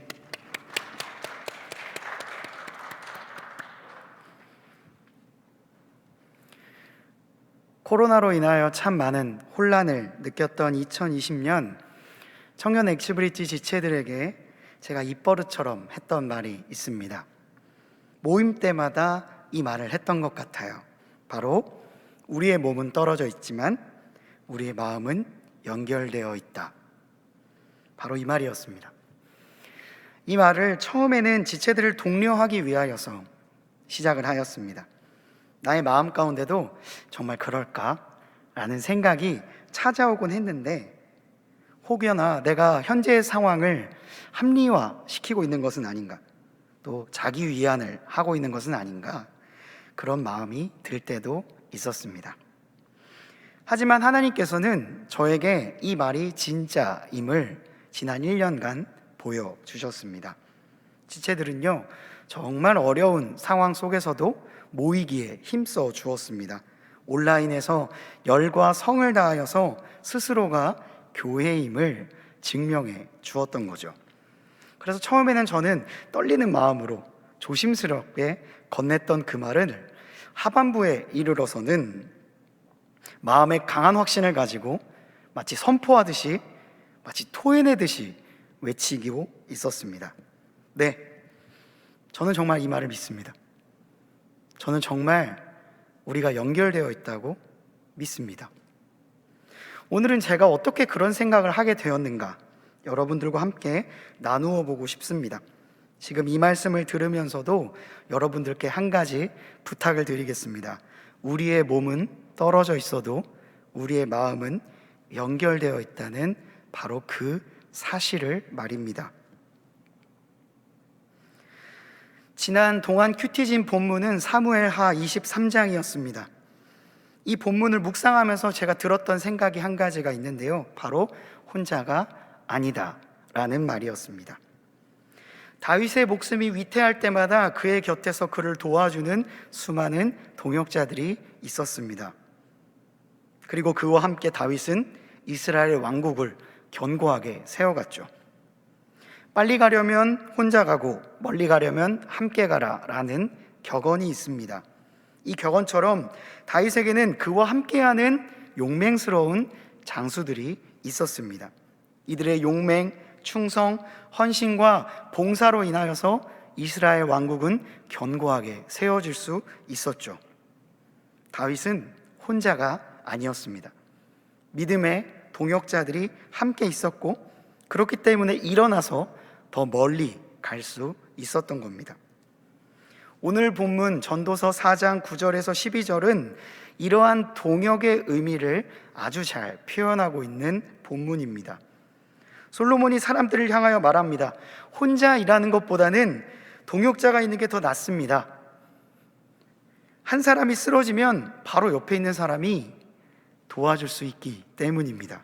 코로나로 인하여 참 많은 혼란을 느꼈던 2020년 청년 엑스브릿지 지체들에게 제가 입버릇처럼 했던 말이 있습니다. 모임 때마다 이 말을 했던 것 같아요. 바로 우리의 몸은 떨어져 있지만 우리의 마음은 연결되어 있다. 바로 이 말이었습니다. 이 말을 처음에는 지체들을 독려하기 위하여서 시작을 하였습니다. 나의 마음 가운데도 정말 그럴까라는 생각이 찾아오곤 했는데, 혹여나 내가 현재의 상황을 합리화시키고 있는 것은 아닌가, 또 자기 위안을 하고 있는 것은 아닌가, 그런 마음이 들 때도 있었습니다. 하지만 하나님께서는 저에게 이 말이 진짜임을 지난 1년간 보여주셨습니다. 지체들은요, 정말 어려운 상황 속에서도 모이기에 힘써 주었습니다. 온라인에서 열과 성을 다하여서 스스로가 교회임을 증명해 주었던 거죠. 그래서 처음에는 저는 떨리는 마음으로 조심스럽게 건넸던 그 말을 하반부에 이르러서는 마음의 강한 확신을 가지고 마치 선포하듯이, 마치 토해내듯이 외치고 있었습니다. 네, 저는 정말 이 말을 믿습니다. 저는 정말 우리가 연결되어 있다고 믿습니다. 오늘은 제가 어떻게 그런 생각을 하게 되었는가, 여러분들과 함께 나누어 보고 싶습니다. 지금 이 말씀을 들으면서도 여러분들께 한 가지 부탁을 드리겠습니다. 우리의 몸은 떨어져 있어도 우리의 마음은 연결되어 있다는 바로 그 사실을 말입니다. 지난 동안 큐티진 본문은 사무엘하 23장이었습니다. 이 본문을 묵상하면서 제가 들었던 생각이 한 가지가 있는데요, 바로 혼자가 아니다 라는 말이었습니다. 다윗의 목숨이 위태할 때마다 그의 곁에서 그를 도와주는 수많은 동역자들이 있었습니다. 그리고 그와 함께 다윗은 이스라엘 왕국을 견고하게 세워갔죠. 빨리 가려면 혼자 가고 멀리 가려면 함께 가라 라는 격언이 있습니다. 이 격언처럼 다윗에게는 그와 함께하는 용맹스러운 장수들이 있었습니다. 이들의 용맹, 충성, 헌신과 봉사로 인하여서 이스라엘 왕국은 견고하게 세워질 수 있었죠. 다윗은 혼자가 아니었습니다. 믿음의 동역자들이 함께 있었고, 그렇기 때문에 일어나서 더 멀리 갈 수 있었던 겁니다. 오늘 본문 전도서 4장 9절에서 12절은 이러한 동역의 의미를 아주 잘 표현하고 있는 본문입니다. 솔로몬이 사람들을 향하여 말합니다. 혼자 일하는 것보다는 동역자가 있는 게 더 낫습니다. 한 사람이 쓰러지면 바로 옆에 있는 사람이 도와줄 수 있기 때문입니다.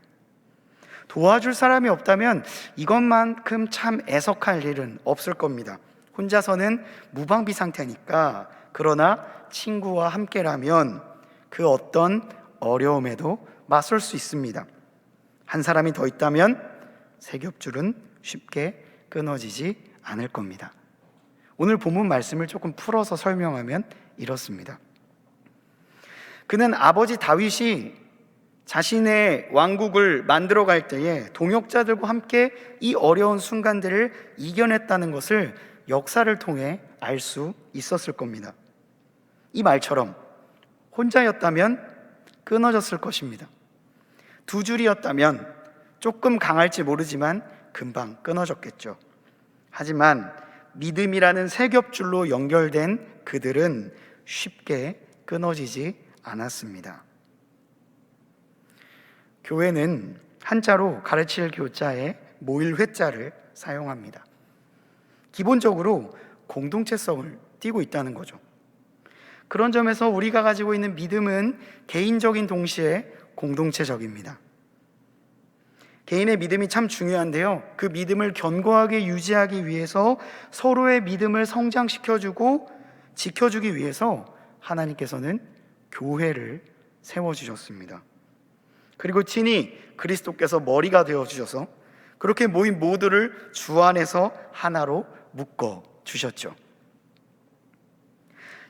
도와줄 사람이 없다면 이것만큼 참 애석할 일은 없을 겁니다. 혼자서는 무방비 상태니까. 그러나 친구와 함께라면 그 어떤 어려움에도 맞설 수 있습니다. 한 사람이 더 있다면 세겹줄은 쉽게 끊어지지 않을 겁니다. 오늘 본문 말씀을 조금 풀어서 설명하면 이렇습니다. 그는 아버지 다윗이 자신의 왕국을 만들어갈 때에 동역자들과 함께 이 어려운 순간들을 이겨냈다는 것을 역사를 통해 알 수 있었을 겁니다. 이 말처럼 혼자였다면 끊어졌을 것입니다. 두 줄이었다면 조금 강할지 모르지만 금방 끊어졌겠죠. 하지만 믿음이라는 세 겹줄로 연결된 그들은 쉽게 끊어지지 않았습니다. 교회는 한자로 가르칠 교자에 모일 회자를 사용합니다. 기본적으로 공동체성을 띠고 있다는 거죠. 그런 점에서 우리가 가지고 있는 믿음은 개인적인 동시에 공동체적입니다. 개인의 믿음이 참 중요한데요, 그 믿음을 견고하게 유지하기 위해서 서로의 믿음을 성장시켜주고 지켜주기 위해서 하나님께서는 교회를 세워주셨습니다. 그리고 친히 그리스도께서 머리가 되어주셔서 그렇게 모인 모두를 주 안에서 하나로 묶어 주셨죠.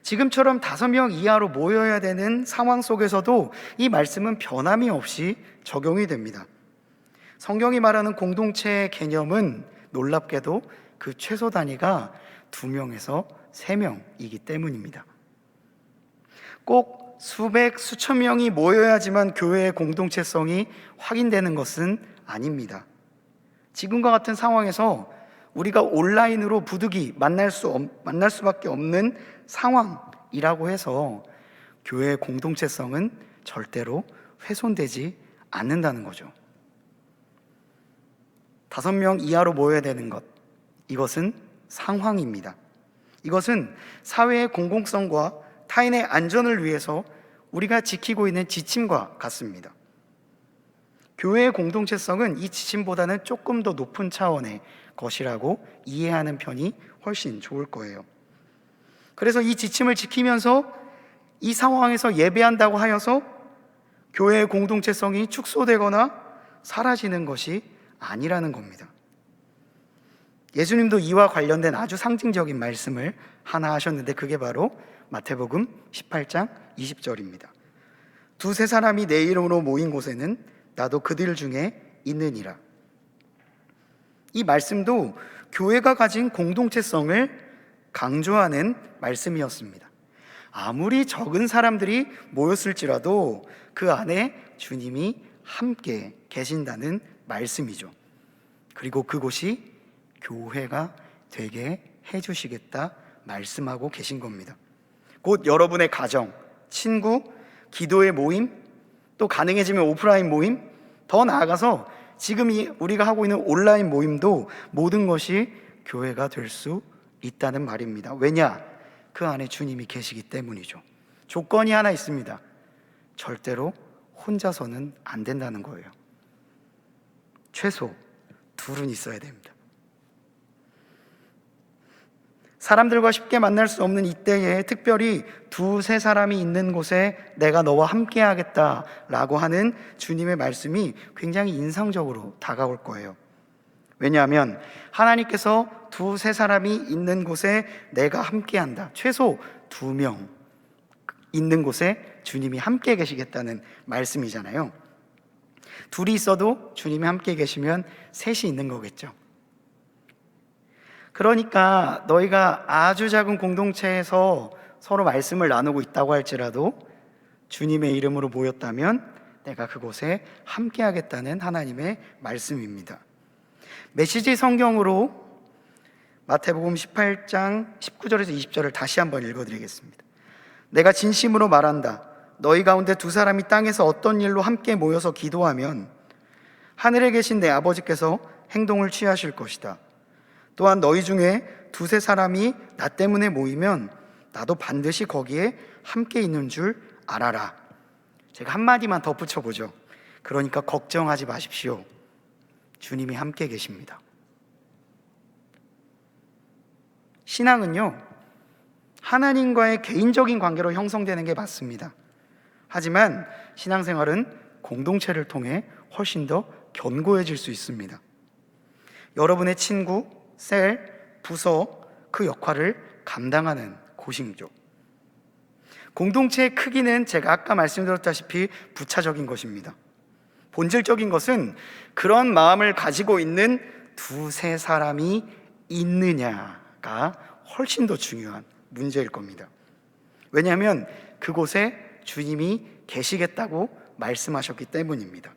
지금처럼 5명 이하로 모여야 되는 상황 속에서도 이 말씀은 변함이 없이 적용이 됩니다. 성경이 말하는 공동체의 개념은 놀랍게도 그 최소 단위가 2명에서 3명이기 때문입니다. 꼭 수백, 수천 명이 모여야지만 교회의 공동체성이 확인되는 것은 아닙니다. 지금과 같은 상황에서 우리가 온라인으로 부득이 만날 수밖에 없는 상황이라고 해서 교회의 공동체성은 절대로 훼손되지 않는다는 거죠. 5명 이하로 모여야 되는 것, 이것은 상황입니다. 이것은 사회의 공공성과 타인의 안전을 위해서 우리가 지키고 있는 지침과 같습니다. 교회의 공동체성은 이 지침보다는 조금 더 높은 차원의 것이라고 이해하는 편이 훨씬 좋을 거예요. 그래서 이 지침을 지키면서 이 상황에서 예배한다고 하여서 교회의 공동체성이 축소되거나 사라지는 것이 아니라는 겁니다. 예수님도 이와 관련된 아주 상징적인 말씀을 하나 하셨는데 그게 바로 마태복음 18장 20절입니다. 2-3 사람이 내 이름으로 모인 곳에는 나도 그들 중에 있느니라. 이 말씀도 교회가 가진 공동체성을 강조하는 말씀이었습니다. 아무리 적은 사람들이 모였을지라도 그 안에 주님이 함께 계신다는 말씀이죠. 그리고 그곳이 교회가 되게 해주시겠다 말씀하고 계신 겁니다. 곧 여러분의 가정, 친구, 기도의 모임, 또 가능해지면 오프라인 모임, 더 나아가서 지금 우리가 하고 있는 온라인 모임도 모든 것이 교회가 될 수 있다는 말입니다. 왜냐? 그 안에 주님이 계시기 때문이죠. 조건이 하나 있습니다. 절대로 혼자서는 안 된다는 거예요. 최소 2은 있어야 됩니다. 사람들과 쉽게 만날 수 없는 이때에 특별히 2-3 사람이 있는 곳에 내가 너와 함께 하겠다라고 하는 주님의 말씀이 굉장히 인상적으로 다가올 거예요. 왜냐하면 하나님께서 2-3 사람이 있는 곳에 내가 함께 한다. 최소 2명 있는 곳에 주님이 함께 계시겠다는 말씀이잖아요. 2이 있어도 주님이 함께 계시면 3이 있는 거겠죠. 그러니까 너희가 아주 작은 공동체에서 서로 말씀을 나누고 있다고 할지라도 주님의 이름으로 모였다면 내가 그곳에 함께 하겠다는 하나님의 말씀입니다. 메시지 성경으로 마태복음 18장 19절에서 20절을 다시 한번 읽어드리겠습니다. 내가 진심으로 말한다. 너희 가운데 2 사람이 땅에서 어떤 일로 함께 모여서 기도하면 하늘에 계신 내 아버지께서 행동을 취하실 것이다. 또한 너희 중에 2-3 사람이 나 때문에 모이면 나도 반드시 거기에 함께 있는 줄 알아라. 제가 한마디만 덧붙여보죠. 그러니까 걱정하지 마십시오. 주님이 함께 계십니다. 신앙은요, 하나님과의 개인적인 관계로 형성되는 게 맞습니다. 하지만 신앙생활은 공동체를 통해 훨씬 더 견고해질 수 있습니다. 여러분의 친구, 셀, 부서, 그 역할을 감당하는 곳이죠. 공동체의 크기는 제가 아까 말씀드렸다시피 부차적인 것입니다. 본질적인 것은 그런 마음을 가지고 있는 2-3 사람이 있느냐가 훨씬 더 중요한 문제일 겁니다. 왜냐하면 그곳에 주님이 계시겠다고 말씀하셨기 때문입니다.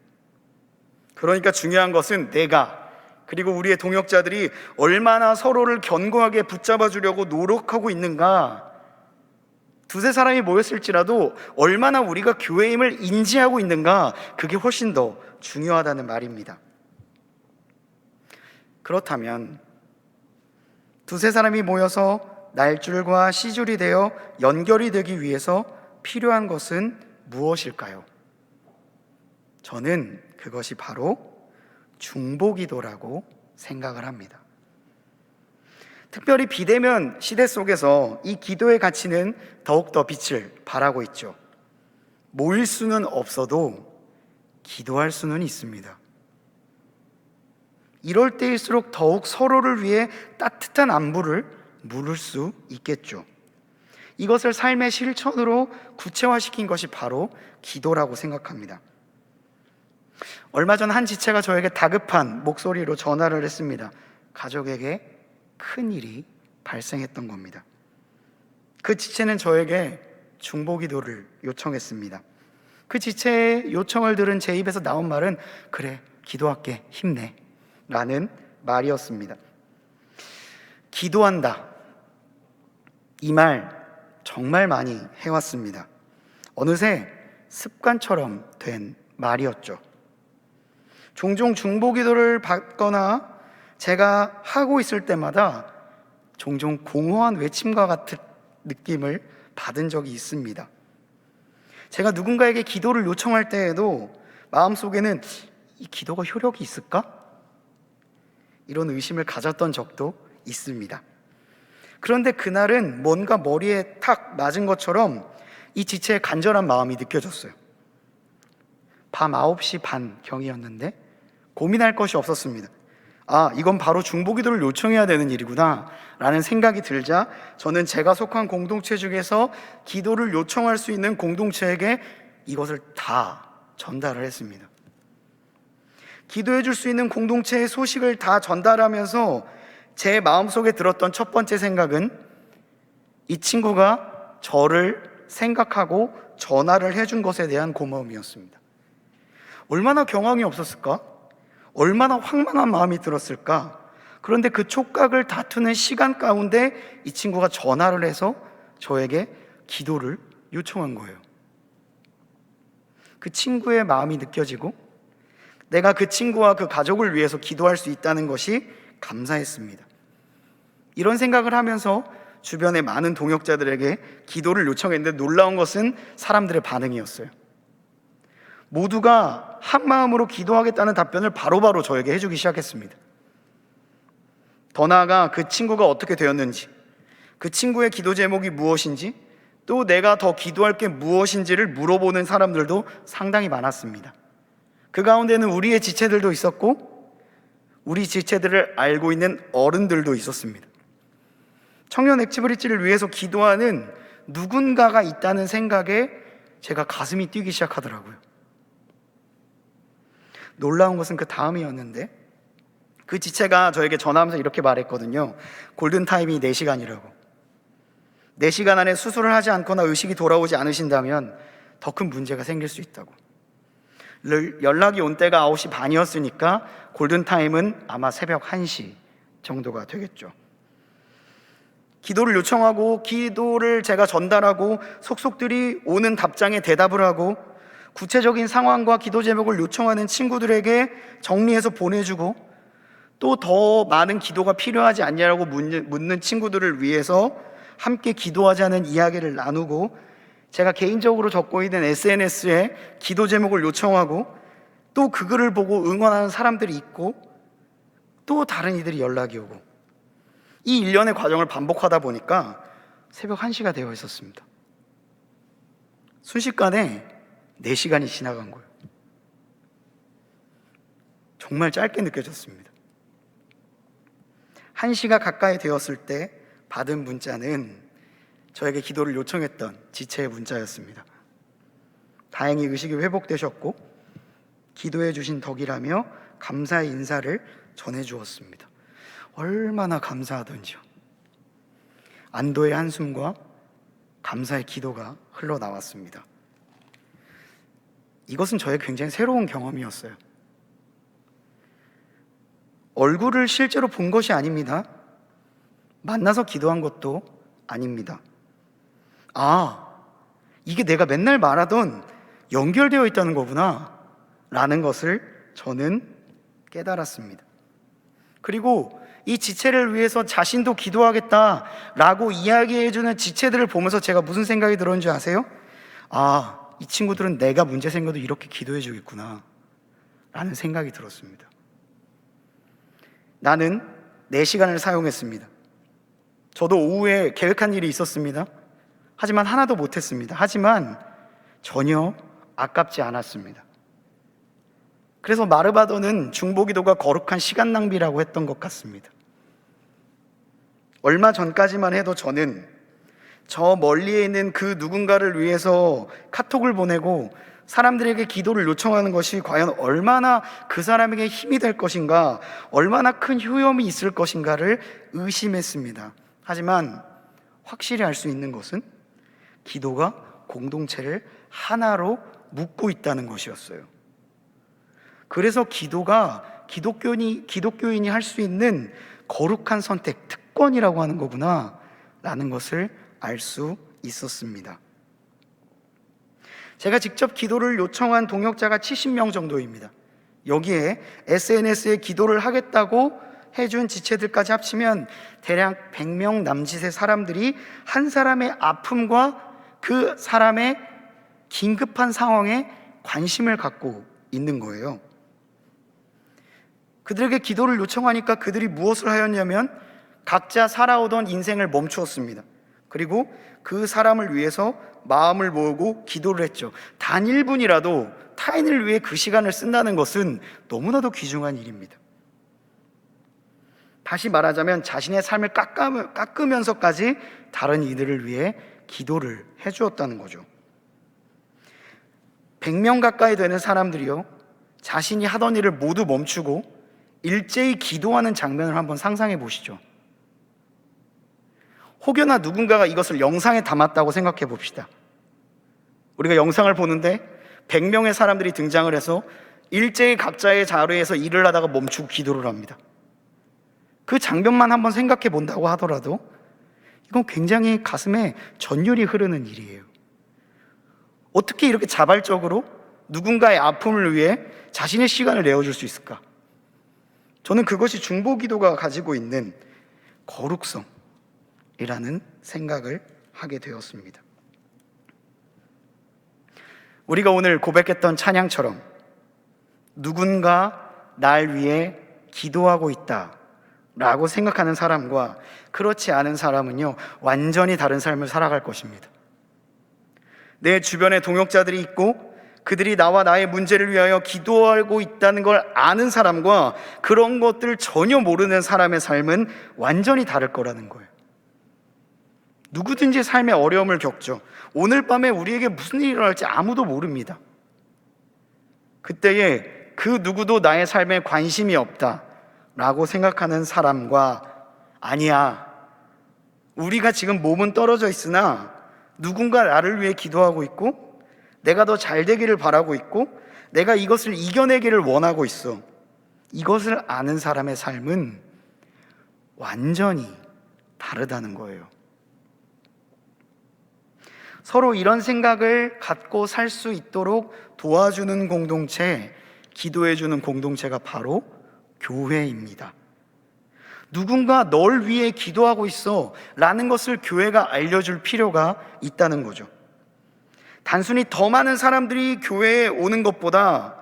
그러니까 중요한 것은 내가 그리고 우리의 동역자들이 얼마나 서로를 견고하게 붙잡아 주려고 노력하고 있는가, 2-3 사람이 모였을지라도 얼마나 우리가 교회임을 인지하고 있는가, 그게 훨씬 더 중요하다는 말입니다. 그렇다면 2-3 사람이 모여서 날줄과 시줄이 되어 연결이 되기 위해서 필요한 것은 무엇일까요? 저는 그것이 바로 중보기도라고 생각을 합니다. 특별히 비대면 시대 속에서 이 기도의 가치는 더욱더 빛을 발하고 있죠. 모일 수는 없어도 기도할 수는 있습니다. 이럴 때일수록 더욱 서로를 위해 따뜻한 안부를 물을 수 있겠죠. 이것을 삶의 실천으로 구체화시킨 것이 바로 기도라고 생각합니다. 얼마 전 한 지체가 저에게 다급한 목소리로 전화를 했습니다. 가족에게 큰 일이 발생했던 겁니다. 그 지체는 저에게 중보기도를 요청했습니다. 그 지체의 요청을 들은 제 입에서 나온 말은 그래, 기도할게, 힘내 라는 말이었습니다. 기도한다, 이 말 정말 많이 해왔습니다. 어느새 습관처럼 된 말이었죠. 종종 중보기도를 받거나 제가 하고 있을 때마다 종종 공허한 외침과 같은 느낌을 받은 적이 있습니다. 제가 누군가에게 기도를 요청할 때에도 마음속에는 이 기도가 효력이 있을까? 이런 의심을 가졌던 적도 있습니다. 그런데 그날은 뭔가 머리에 탁 맞은 것처럼 이 지체의 간절한 마음이 느껴졌어요. 밤 9시 반 경이었는데 고민할 것이 없었습니다. 아, 이건 바로 중보기도를 요청해야 되는 일이구나 라는 생각이 들자 저는 제가 속한 공동체 중에서 기도를 요청할 수 있는 공동체에게 이것을 다 전달을 했습니다. 기도해 줄 수 있는 공동체의 소식을 다 전달하면서 제 마음속에 들었던 첫 번째 생각은 이 친구가 저를 생각하고 전화를 해준 것에 대한 고마움이었습니다. 얼마나 경황이 없었을까? 얼마나 황망한 마음이 들었을까? 그런데 그 촉각을 다투는 시간 가운데 이 친구가 전화를 해서 저에게 기도를 요청한 거예요. 그 친구의 마음이 느껴지고 내가 그 친구와 그 가족을 위해서 기도할 수 있다는 것이 감사했습니다. 이런 생각을 하면서 주변의 많은 동역자들에게 기도를 요청했는데 놀라운 것은 사람들의 반응이었어요. 모두가 한 마음으로 기도하겠다는 답변을 바로바로 저에게 해주기 시작했습니다. 더 나아가 그 친구가 어떻게 되었는지, 그 친구의 기도 제목이 무엇인지, 또 내가 더 기도할 게 무엇인지를 물어보는 사람들도 상당히 많았습니다. 그 가운데는 우리의 지체들도 있었고 우리 지체들을 알고 있는 어른들도 있었습니다. 청년 엑스브리지를 위해서 기도하는 누군가가 있다는 생각에 제가 가슴이 뛰기 시작하더라고요. 놀라운 것은 그 다음이었는데 그 지체가 저에게 전화하면서 이렇게 말했거든요. 골든타임이 4시간이라고. 4시간 안에 수술을 하지 않거나 의식이 돌아오지 않으신다면 더 큰 문제가 생길 수 있다고. 연락이 온 때가 9시 반이었으니까 골든타임은 아마 새벽 1시 정도가 되겠죠. 기도를 요청하고 기도를 제가 전달하고 속속들이 오는 답장에 대답을 하고 구체적인 상황과 기도 제목을 요청하는 친구들에게 정리해서 보내주고 또 더 많은 기도가 필요하지 않냐고 묻는 친구들을 위해서 함께 기도하자는 이야기를 나누고 제가 개인적으로 적고 있는 SNS에 기도 제목을 요청하고 또 그 글을 보고 응원하는 사람들이 있고 또 다른 이들이 연락이 오고 이 일련의 과정을 반복하다 보니까 새벽 1시가 되어 있었습니다. 순식간에 4시간이 지나간 거예요. 정말 짧게 느껴졌습니다. 1시가 가까이 되었을 때 받은 문자는 저에게 기도를 요청했던 지체의 문자였습니다. 다행히 의식이 회복되셨고 기도해 주신 덕이라며 감사의 인사를 전해주었습니다. 얼마나 감사하던지요. 안도의 한숨과 감사의 기도가 흘러나왔습니다. 이것은 저에게 굉장히 새로운 경험이었어요. 얼굴을 실제로 본 것이 아닙니다. 만나서 기도한 것도 아닙니다. 아, 이게 내가 맨날 말하던 연결되어 있다는 거구나 라는 것을 저는 깨달았습니다. 그리고 이 지체를 위해서 자신도 기도하겠다라고 이야기해주는 지체들을 보면서 제가 무슨 생각이 들었는지 아세요? 아, 이 친구들은 내가 문제 생겨도 이렇게 기도해 주겠구나 라는 생각이 들었습니다. 나는 4시간을 사용했습니다. 저도 오후에 계획한 일이 있었습니다. 하지만 하나도 못했습니다. 하지만 전혀 아깝지 않았습니다. 그래서 마르바도는 중보기도가 거룩한 시간 낭비라고 했던 것 같습니다. 얼마 전까지만 해도 저는 저 멀리에 있는 그 누군가를 위해서 카톡을 보내고 사람들에게 기도를 요청하는 것이 과연 얼마나 그 사람에게 힘이 될 것인가, 얼마나 큰 효용이 있을 것인가를 의심했습니다. 하지만 확실히 알 수 있는 것은 기도가 공동체를 하나로 묶고 있다는 것이었어요. 그래서 기도가 기독교인이 할 수 있는 거룩한 선택, 특권이라고 하는 거구나 라는 것을 알 수 있었습니다. 제가 직접 기도를 요청한 동역자가 70명 정도입니다. 여기에 SNS에 기도를 하겠다고 해준 지체들까지 합치면 대략 100명 남짓의 사람들이 한 사람의 아픔과 그 사람의 긴급한 상황에 관심을 갖고 있는 거예요. 그들에게 기도를 요청하니까 그들이 무엇을 하였냐면 각자 살아오던 인생을 멈추었습니다. 그리고 그 사람을 위해서 마음을 모으고 기도를 했죠. 단 1분이라도 타인을 위해 그 시간을 쓴다는 것은 너무나도 귀중한 일입니다. 다시 말하자면 자신의 삶을 깎으면서까지 다른 이들을 위해 기도를 해주었다는 거죠. 100명 가까이 되는 사람들이요, 자신이 하던 일을 모두 멈추고 일제히 기도하는 장면을 한번 상상해 보시죠. 혹여나 누군가가 이것을 영상에 담았다고 생각해 봅시다. 우리가 영상을 보는데 100명의 사람들이 등장을 해서 일제히 각자의 자리에서 일을 하다가 멈추고 기도를 합니다. 그 장면만 한번 생각해 본다고 하더라도 이건 굉장히 가슴에 전율이 흐르는 일이에요. 어떻게 이렇게 자발적으로 누군가의 아픔을 위해 자신의 시간을 내어줄 수 있을까? 저는 그것이 중보기도가 가지고 있는 거룩성이라는 생각을 하게 되었습니다. 우리가 오늘 고백했던 찬양처럼 누군가 날 위해 기도하고 있다 라고 생각하는 사람과 그렇지 않은 사람은요, 완전히 다른 삶을 살아갈 것입니다. 내 주변에 동역자들이 있고 그들이 나와 나의 문제를 위하여 기도하고 있다는 걸 아는 사람과 그런 것들을 전혀 모르는 사람의 삶은 완전히 다를 거라는 거예요. 누구든지 삶의 어려움을 겪죠. 오늘 밤에 우리에게 무슨 일이 일어날지 아무도 모릅니다. 그때에 그 누구도 나의 삶에 관심이 없다 라고 생각하는 사람과, 아니야, 우리가 지금 몸은 떨어져 있으나 누군가 나를 위해 기도하고 있고 내가 더 잘 되기를 바라고 있고 내가 이것을 이겨내기를 원하고 있어, 이것을 아는 사람의 삶은 완전히 다르다는 거예요. 서로 이런 생각을 갖고 살 수 있도록 도와주는 공동체, 기도해주는 공동체가 바로 교회입니다. 누군가 널 위해 기도하고 있어 라는 것을 교회가 알려줄 필요가 있다는 거죠. 단순히 더 많은 사람들이 교회에 오는 것보다,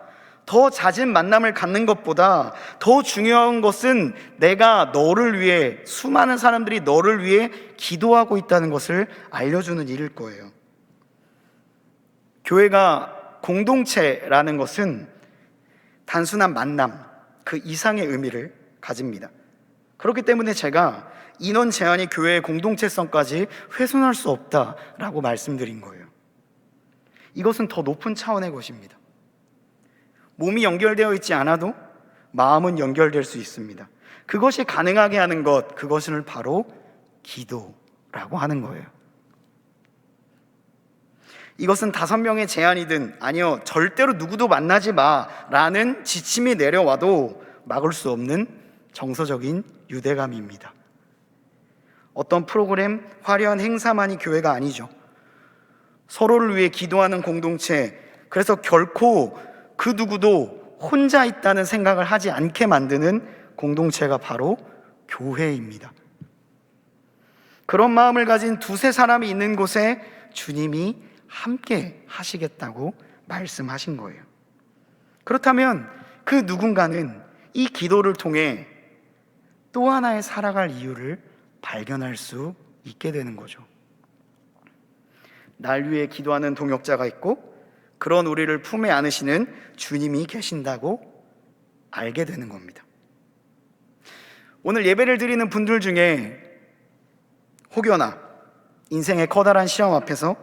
더 잦은 만남을 갖는 것보다 더 중요한 것은 내가 너를 위해, 수많은 사람들이 너를 위해 기도하고 있다는 것을 알려주는 일일 거예요. 교회가 공동체라는 것은 단순한 만남, 그 이상의 의미를 가집니다. 그렇기 때문에 제가 인원 제한이 교회의 공동체성까지 훼손할 수 없다라고 말씀드린 거예요. 이것은 더 높은 차원의 것입니다. 몸이 연결되어 있지 않아도 마음은 연결될 수 있습니다. 그것이 가능하게 하는 것, 그것을 바로 기도라고 하는 거예요. 이것은 5명의 제한이든, 아니요, 절대로 누구도 만나지 마라는 지침이 내려와도 막을 수 없는 정서적인 유대감입니다. 어떤 프로그램, 화려한 행사만이 교회가 아니죠. 서로를 위해 기도하는 공동체, 그래서 결코 그 누구도 혼자 있다는 생각을 하지 않게 만드는 공동체가 바로 교회입니다. 그런 마음을 가진 2-3 사람이 있는 곳에 주님이 함께 하시겠다고 말씀하신 거예요. 그렇다면 그 누군가는 이 기도를 통해 또 하나의 살아갈 이유를 발견할 수 있게 되는 거죠. 날 위해 기도하는 동역자가 있고 그런 우리를 품에 안으시는 주님이 계신다고 알게 되는 겁니다. 오늘 예배를 드리는 분들 중에 혹여나 인생의 커다란 시험 앞에서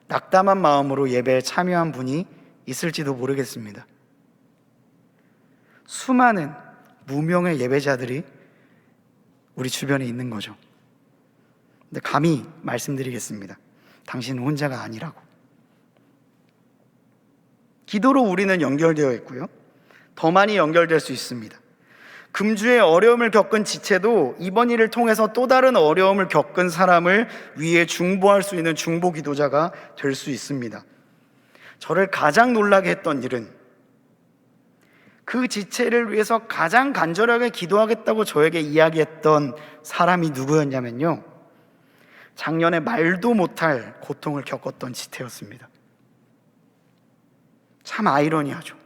낙담한 마음으로 예배에 참여한 분이 있을지도 모르겠습니다. 수많은 무명의 예배자들이 우리 주변에 있는 거죠. 근데 감히 말씀드리겠습니다. 당신은 혼자가 아니라고. 기도로 우리는 연결되어 있고요. 더 많이 연결될 수 있습니다. 금주의 어려움을 겪은 지체도 이번 일을 통해서 또 다른 어려움을 겪은 사람을 위해 중보할 수 있는 중보 기도자가 될 수 있습니다. 저를 가장 놀라게 했던 일은 그 지체를 위해서 가장 간절하게 기도하겠다고 저에게 이야기했던 사람이 누구였냐면요, 작년에 말도 못할 고통을 겪었던 지체였습니다. 참 아이러니하죠.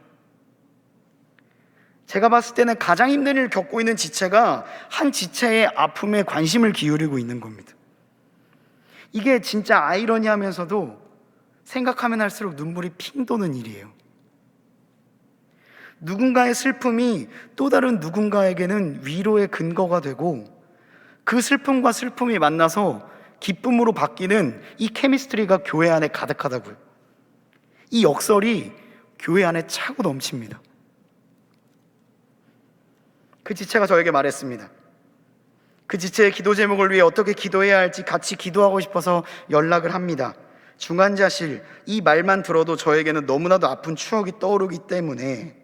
제가 봤을 때는 가장 힘든 일을 겪고 있는 지체가 한 지체의 아픔에 관심을 기울이고 있는 겁니다. 이게 진짜 아이러니하면서도 생각하면 할수록 눈물이 핑 도는 일이에요. 누군가의 슬픔이 또 다른 누군가에게는 위로의 근거가 되고, 그 슬픔과 슬픔이 만나서 기쁨으로 바뀌는 이 케미스트리가 교회 안에 가득하다고요. 이 역설이 교회 안에 차고 넘칩니다. 그 지체가 저에게 말했습니다. 그 지체의 기도 제목을 위해 어떻게 기도해야 할지 같이 기도하고 싶어서 연락을 합니다. 중환자실, 이 말만 들어도 저에게는 너무나도 아픈 추억이 떠오르기 때문에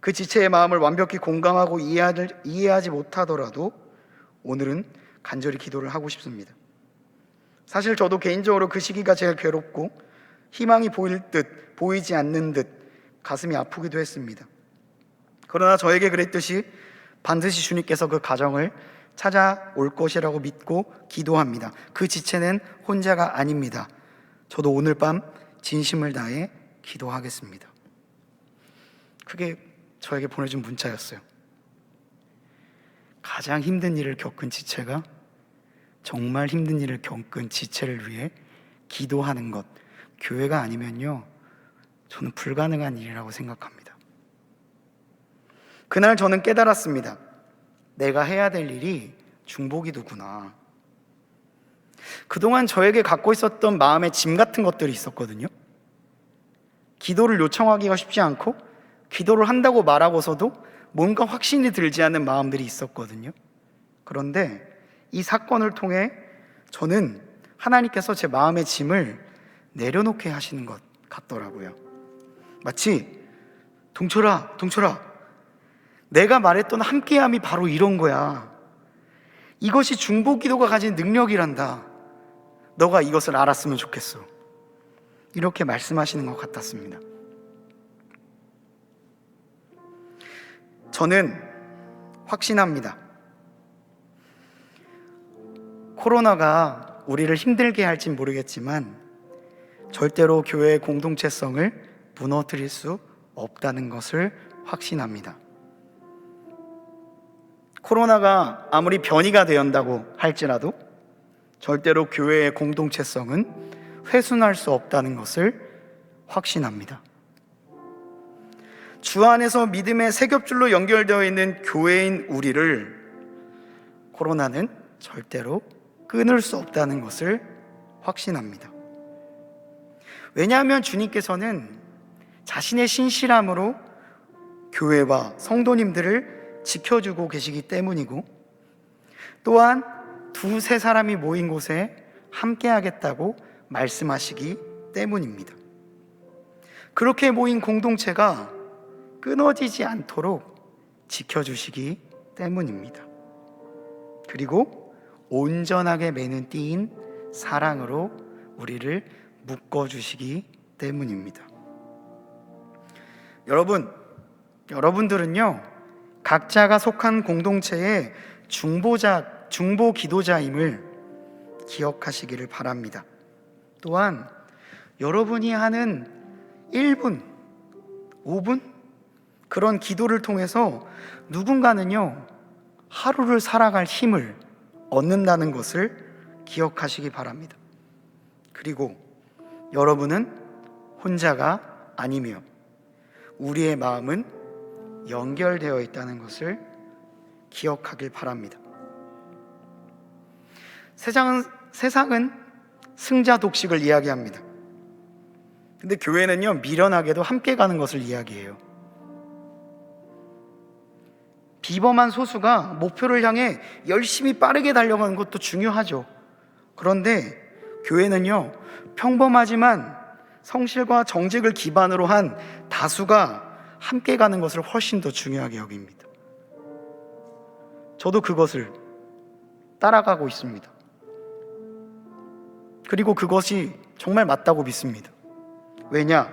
그 지체의 마음을 완벽히 공감하고 이해하지 못하더라도 오늘은 간절히 기도를 하고 싶습니다. 사실 저도 개인적으로 그 시기가 제일 괴롭고 희망이 보일 듯 보이지 않는 듯 가슴이 아프기도 했습니다. 그러나 저에게 그랬듯이 반드시 주님께서 그 가정을 찾아올 것이라고 믿고 기도합니다. 그 지체는 혼자가 아닙니다. 저도 오늘 밤 진심을 다해 기도하겠습니다. 그게 저에게 보내준 문자였어요. 가장 힘든 일을 겪은 지체가 정말 힘든 일을 겪은 지체를 위해 기도하는 것, 교회가 아니면요, 저는 불가능한 일이라고 생각합니다. 그날 저는 깨달았습니다. 내가 해야 될 일이 중보기도구나. 그동안 저에게 갖고 있었던 마음의 짐 같은 것들이 있었거든요. 기도를 요청하기가 쉽지 않고 기도를 한다고 말하고서도 뭔가 확신이 들지 않는 마음들이 있었거든요. 그런데 이 사건을 통해 저는 하나님께서 제 마음의 짐을 내려놓게 하시는 것 같더라고요. 마치 동철아, 내가 말했던 함께함이 바로 이런 거야. 이것이 중보기도가 가진 능력이란다. 너가 이것을 알았으면 좋겠어. 이렇게 말씀하시는 것 같았습니다. 저는 확신합니다. 코로나가 우리를 힘들게 할진 모르겠지만 절대로 교회의 공동체성을 무너뜨릴 수 없다는 것을 확신합니다. 코로나가 아무리 변이가 되었다고 할지라도 절대로 교회의 공동체성은 훼손할 수 없다는 것을 확신합니다. 주 안에서 믿음의 세 겹줄로 연결되어 있는 교회인 우리를 코로나는 절대로 끊을 수 없다는 것을 확신합니다. 왜냐하면 주님께서는 자신의 신실함으로 교회와 성도님들을 지켜주고 계시기 때문이고, 또한 두세 사람이 모인 곳에 함께 하겠다고 말씀하시기 때문입니다. 그렇게 모인 공동체가 끊어지지 않도록 지켜주시기 때문입니다. 그리고 온전하게 매는 띠인 사랑으로 우리를 묶어주시기 때문입니다. 여러분들은요, 각자가 속한 공동체의 중보 기도자임을 기억하시기를 바랍니다. 또한 여러분이 하는 1분, 5분 그런 기도를 통해서 누군가는요, 하루를 살아갈 힘을 얻는다는 것을 기억하시기 바랍니다. 그리고 여러분은 혼자가 아니며 우리의 마음은 연결되어 있다는 것을 기억하길 바랍니다. 세상은 승자 독식을 이야기합니다. 근데 교회는요, 미련하게도 함께 가는 것을 이야기해요. 비범한 소수가 목표를 향해 열심히 빠르게 달려가는 것도 중요하죠. 그런데 교회는요, 평범하지만 성실과 정직을 기반으로 한 다수가 함께 가는 것을 훨씬 더 중요하게 여깁니다. 저도 그것을 따라가고 있습니다. 그리고 그것이 정말 맞다고 믿습니다. 왜냐?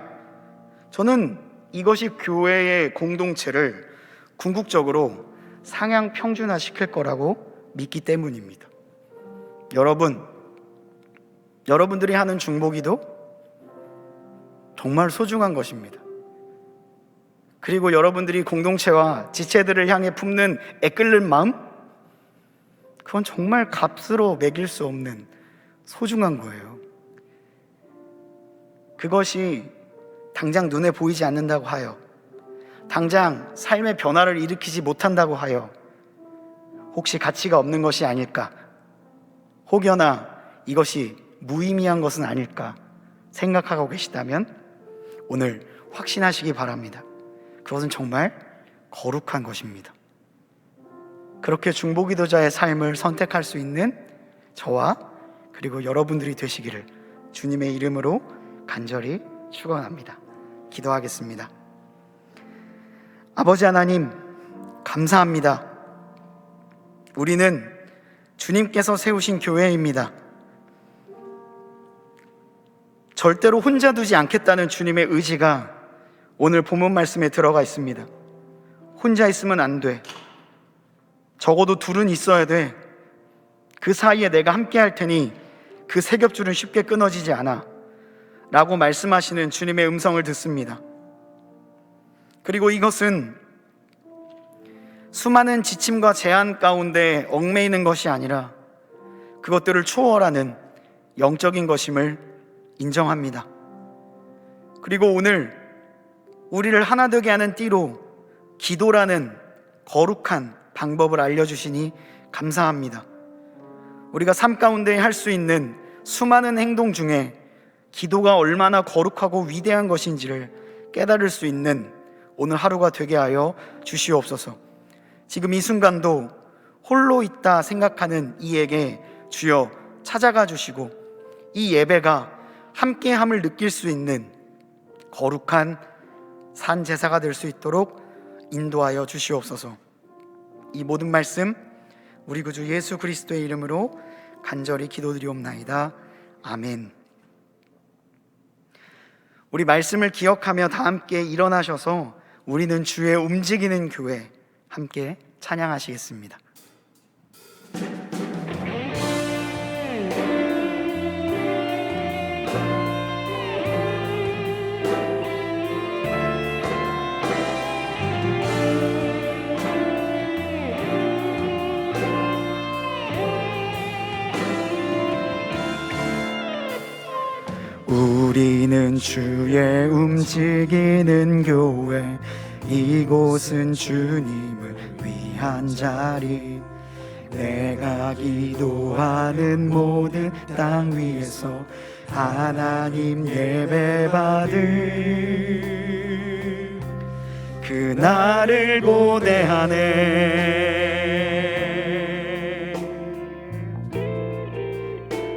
저는 이것이 교회의 공동체를 궁극적으로 상향 평준화 시킬 거라고 믿기 때문입니다. 여러분들이 하는 중보기도 정말 소중한 것입니다. 그리고 여러분들이 공동체와 지체들을 향해 품는 애끓는 마음, 그건 정말 값으로 매길 수 없는 소중한 거예요. 그것이 당장 눈에 보이지 않는다고 하여, 당장 삶의 변화를 일으키지 못한다고 하여 혹시 가치가 없는 것이 아닐까, 혹여나 이것이 무의미한 것은 아닐까 생각하고 계시다면 오늘 확신하시기 바랍니다. 그것은 정말 거룩한 것입니다. 그렇게 중보기도자의 삶을 선택할 수 있는 저와 그리고 여러분들이 되시기를 주님의 이름으로 간절히 축원합니다. 기도하겠습니다. 아버지 하나님, 감사합니다. 우리는 주님께서 세우신 교회입니다. 절대로 혼자 두지 않겠다는 주님의 의지가 오늘 본문 말씀에 들어가 있습니다. 혼자 있으면 안 돼. 적어도 둘은 있어야 돼. 그 사이에 내가 함께 할 테니 그 세겹줄은 쉽게 끊어지지 않아 라고 말씀하시는 주님의 음성을 듣습니다. 그리고 이것은 수많은 지침과 제한 가운데 얽매이는 것이 아니라 그것들을 초월하는 영적인 것임을 인정합니다. 그리고 오늘 우리를 하나 되게 하는 띠로 기도라는 거룩한 방법을 알려주시니 감사합니다. 우리가 삶 가운데 할 수 있는 수많은 행동 중에 기도가 얼마나 거룩하고 위대한 것인지를 깨달을 수 있는 오늘 하루가 되게 하여 주시옵소서. 지금 이 순간도 홀로 있다 생각하는 이에게 주여 찾아가 주시고 이 예배가 함께함을 느낄 수 있는 거룩한 산 제사가 될 수 있도록 인도하여 주시옵소서. 이 모든 말씀 우리 구주 예수 그리스도의 이름으로 간절히 기도드리옵나이다. 아멘. 우리 말씀을 기억하며 다 함께 일어나셔서 우리는 주의 움직이는 교회 함께 찬양하시겠습니다. 우리는 주의 움직이는 교회, 이곳은 주님을 위한 자리. 내가 기도하는 모든 땅 위에서 하나님 예배받을 그날을 고대하네.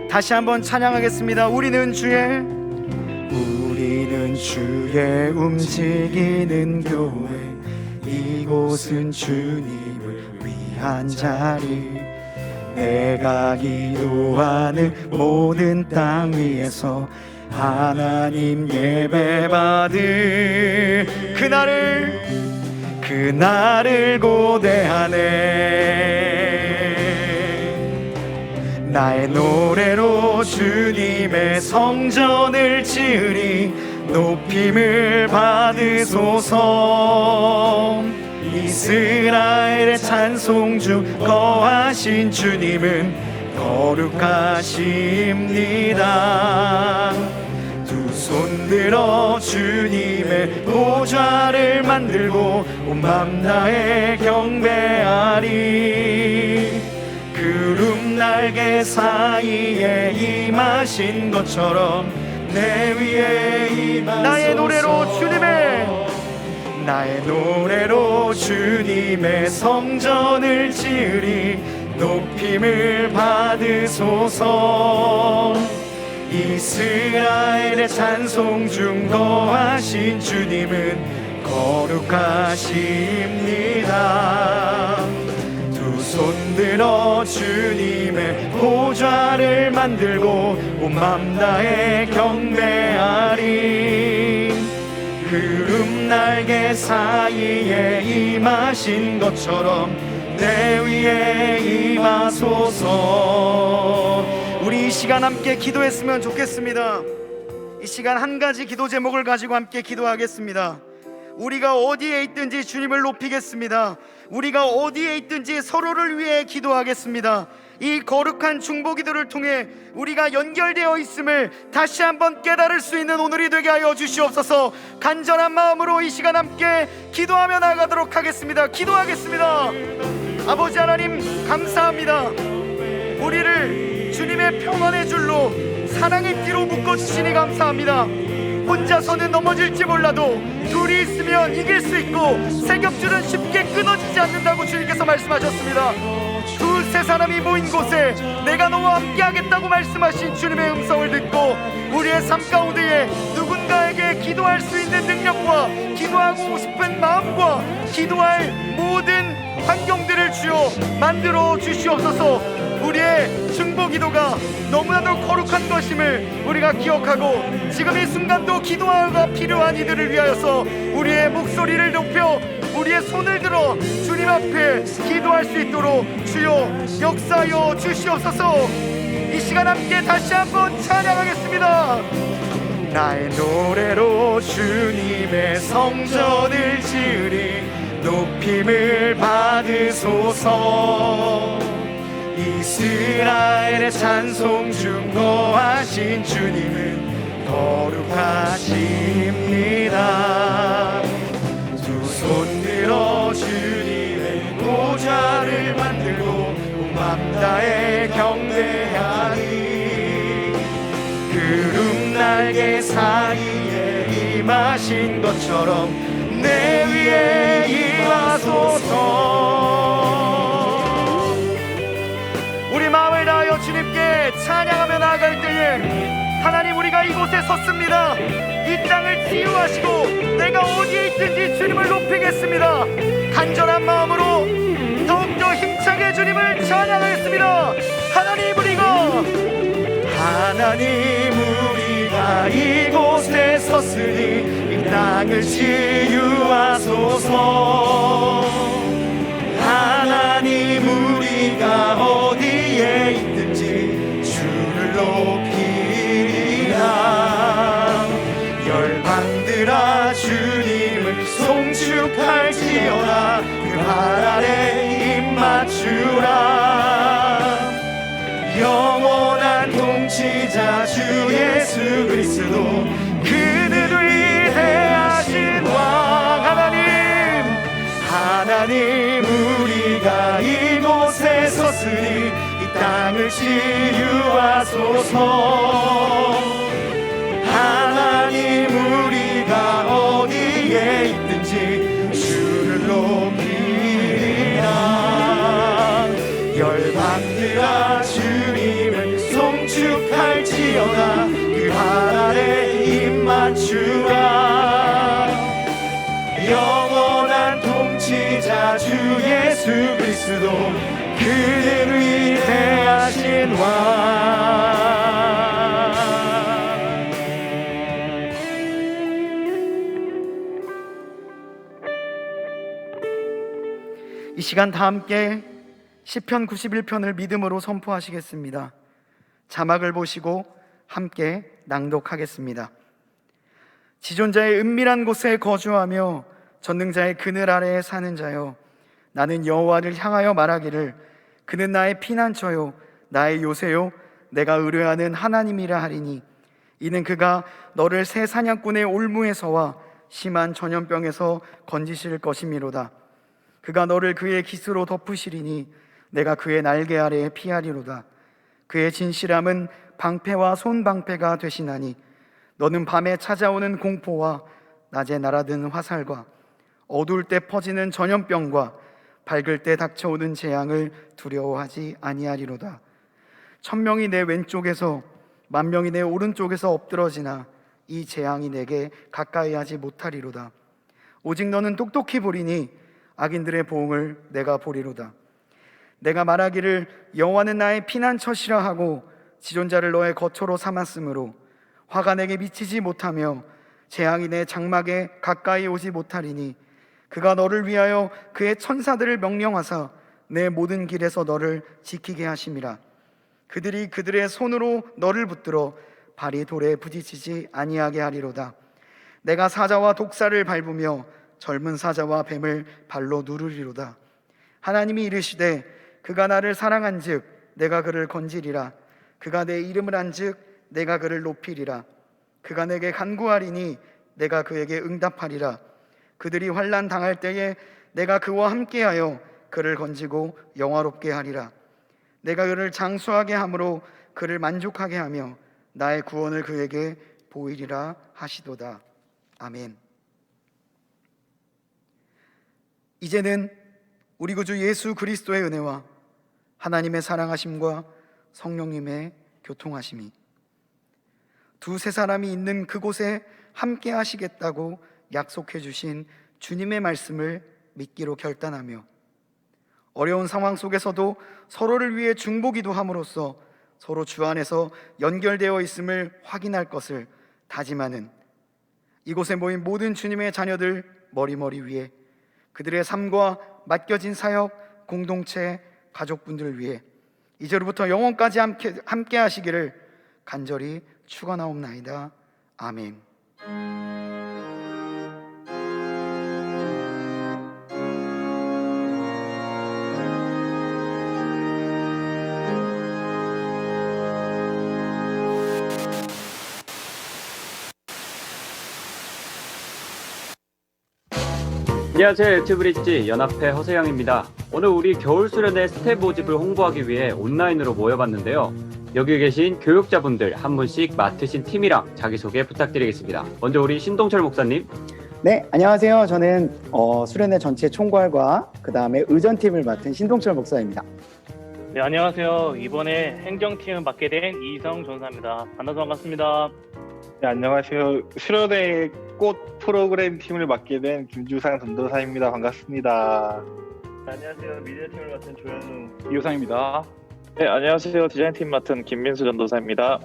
다시 한번 찬양하겠습니다. 우리는 주의 움직이는 교회, 이곳은 주님을 위한 자리. 내가 기도하는 모든 땅 위에서 하나님 예배받을 그날을 고대하네. 나의 노래로 주님의 성전을 지으리. 높임을 받으소서. 이스라엘의 찬송 중 거하신 주님은 거룩하십니다. 두 손들어 주님의 보좌를 만들고 온 맘 다해 경배하리. 구름 날개 사이에 임하신 것처럼 내 위에 임하소서. 나의 노래로 주님의 성전을 지으리. 높임을 받으소서. 이스라엘의 찬송 중 거하신 주님은 거룩하십니다. 두 손 들어 주님의 보좌를 만들고 온 맘 다해 경배하리. 구름 날개 사이에 임하신 것처럼 내 위에 임하소서. 우리 이 시간 함께 기도했으면 좋겠습니다. 이 시간 한 가지 기도 제목을 가지고 함께 기도하겠습니다. 우리가 어디에 있든지 주님을 높이겠습니다. 우리가 어디에 있든지 서로를 위해 기도하겠습니다. 이 거룩한 중보기도를 통해 우리가 연결되어 있음을 다시 한번 깨달을 수 있는 오늘이 되게 하여 주시옵소서. 간절한 마음으로 이 시간 함께 기도하며 나아가도록 하겠습니다. 기도하겠습니다. 아버지 하나님, 감사합니다. 우리를 주님의 평안의 줄로 사랑의 띠로 묶어주시니 감사합니다. 혼자서는 넘어질지 몰라도 둘이 있으면 이길 수 있고 세 겹줄은 쉽게 끊어지지 않는다고 주님께서 말씀하셨습니다. 두세 사람이 모인 곳에 내가 너와 함께 하겠다고 말씀하신 주님의 음성을 듣고 우리의 삶 가운데에 누군가에게 기도할 수 있는 능력과 기도하고 싶은 마음과 기도할 모든 환경들을 주여 만들어 주시옵소서. 우리의 중보기도가 너무나도 거룩한 것임을 우리가 기억하고 지금 이 순간도 기도가 필요한 이들을 위하여서 우리의 목소리를 높여 우리의 손을 들어 주님 앞에 기도할 수 있도록 주여 역사하여 주시옵소서. 이 시간 함께 다시 한번 찬양하겠습니다. 나의 노래로 주님의 성전을 지으리. 높임을 받으소서. 이스라엘의 찬송 중 거하신 주님은 거룩하십니다. 두 손 들어 주님의 보좌를 만들고 온 맘 다해 경배하리. 구름 날개 사이에 임하신 것처럼 내 위에 임하소서. 우리 마음을 다하여 주님께 찬양하며 나아갈 때에 하나님, 우리가 이곳에 섰습니다. 이 땅을 치유하시고 내가 어디에 있든지 주님을 높이겠습니다. 간절한 마음으로 더욱더 힘차게 주님을 찬양하겠습니다. 하나님 우리가 이곳에 섰으니 이 땅을 치유하소서. 하나님 우리가 어디에 있든지 주를 높이리라. 열방들아 주님을 송축할지어다. 그 발 아래 입 맞추라. 영원한 통치자 주 예수 그리스도, 그는 위대하신 왕. 하나님 우리가 이곳에 섰으니 이 땅을 치유하소서. 하나님 우리가 어디에 있든지 주를 높이리라. 열방들아 주님을 송축할지어다. 그 발 아래 입 맞추라. 영원한 통치자 주 예수 그리스도, 그는 위대하신 왕. 이 시간 다 함께 시편 91편을 믿음으로 선포하시겠습니다. 자막을 보시고 함께 낭독하겠습니다. 지존자의 은밀한 곳에 거주하며 전능자의 그늘 아래에 사는 자여, 나는 여호와를 향하여 말하기를 그는 나의 피난처요 나의 요새요 내가 의뢰하는 하나님이라 하리니, 이는 그가 너를 새 사냥꾼의 올무에서와 심한 전염병에서 건지실 것이미로다. 그가 너를 그의 깃으로 덮으시리니 내가 그의 날개 아래에 피하리로다. 그의 진실함은 방패와 손방패가 되시나니 너는 밤에 찾아오는 공포와 낮에 날아드는 화살과 어두울 때 퍼지는 전염병과 밝을 때 닥쳐오는 재앙을 두려워하지 아니하리로다. 1000명이 내 왼쪽에서 10,000명이 내 오른쪽에서 엎드러지나 이 재앙이 내게 가까이 하지 못하리로다. 오직 너는 똑똑히 보리니 악인들의 보응을 내가 보리로다. 내가 말하기를 여호와는 나의 피난처시라 하고 지존자를 너의 거처로 삼았으므로 화가 내게 미치지 못하며 재앙이 내 장막에 가까이 오지 못하리니 그가 너를 위하여 그의 천사들을 명령하사 내 모든 길에서 너를 지키게 하심이라. 그들이 그들의 손으로 너를 붙들어 발이 돌에 부딪히지 아니하게 하리로다. 내가 사자와 독사를 밟으며 젊은 사자와 뱀을 발로 누르리로다. 하나님이 이르시되 그가 나를 사랑한즉 내가 그를 건지리라. 그가 내 이름을 안즉 내가 그를 높이리라. 그가 내게 간구하리니 내가 그에게 응답하리라. 그들이 환난 당할 때에 내가 그와 함께하여 그를 건지고 영화롭게 하리라. 내가 그를 장수하게 함으로 그를 만족하게 하며 나의 구원을 그에게 보이리라 하시도다. 아멘. 이제는 우리 구주 예수 그리스도의 은혜와 하나님의 사랑하심과 성령님의 교통하심이 두세 사람이 있는 그곳에 함께 하시겠다고 약속해 주신 주님의 말씀을 믿기로 결단하며 어려운 상황 속에서도 서로를 위해 중보기도 함으로써 서로 주 안에서 연결되어 있음을 확인할 것을 다짐하는 이곳에 모인 모든 주님의 자녀들 머리머리 위에 그들의 삶과 맡겨진 사역, 공동체, 가족분들을 위해 이제로부터 영원까지 함께 하시기를 간절히 축원하옵나이다. 아멘. 안녕하세요. 유튜브리지 연합회 허세영입니다. 오늘 우리 겨울 수련회 스텝 모집을 홍보하기 위해 온라인으로 모여봤는데요. 여기 계신 교육자분들 한 분씩 맡으신 팀이랑 자기소개 부탁드리겠습니다. 먼저 우리 신동철 목사님. 네, 안녕하세요. 저는 수련회 전체 총괄과 그 다음에 의전팀을 맡은 신동철 목사입니다. 네, 안녕하세요. 이번에 행정팀을 맡게 된 이성 전사입니다. 만나서 반갑습니다. 네, 안녕하세요. 수련회 꽃 프로그램 팀을 맡게 된 김주상 전도사입니다. 반갑습니다. 네, 안녕하세요. 미디어팀을 맡은 조현웅 이호상입니다. 네, 안녕하세요. 디자인팀 맡은 김민수 전도사입니다.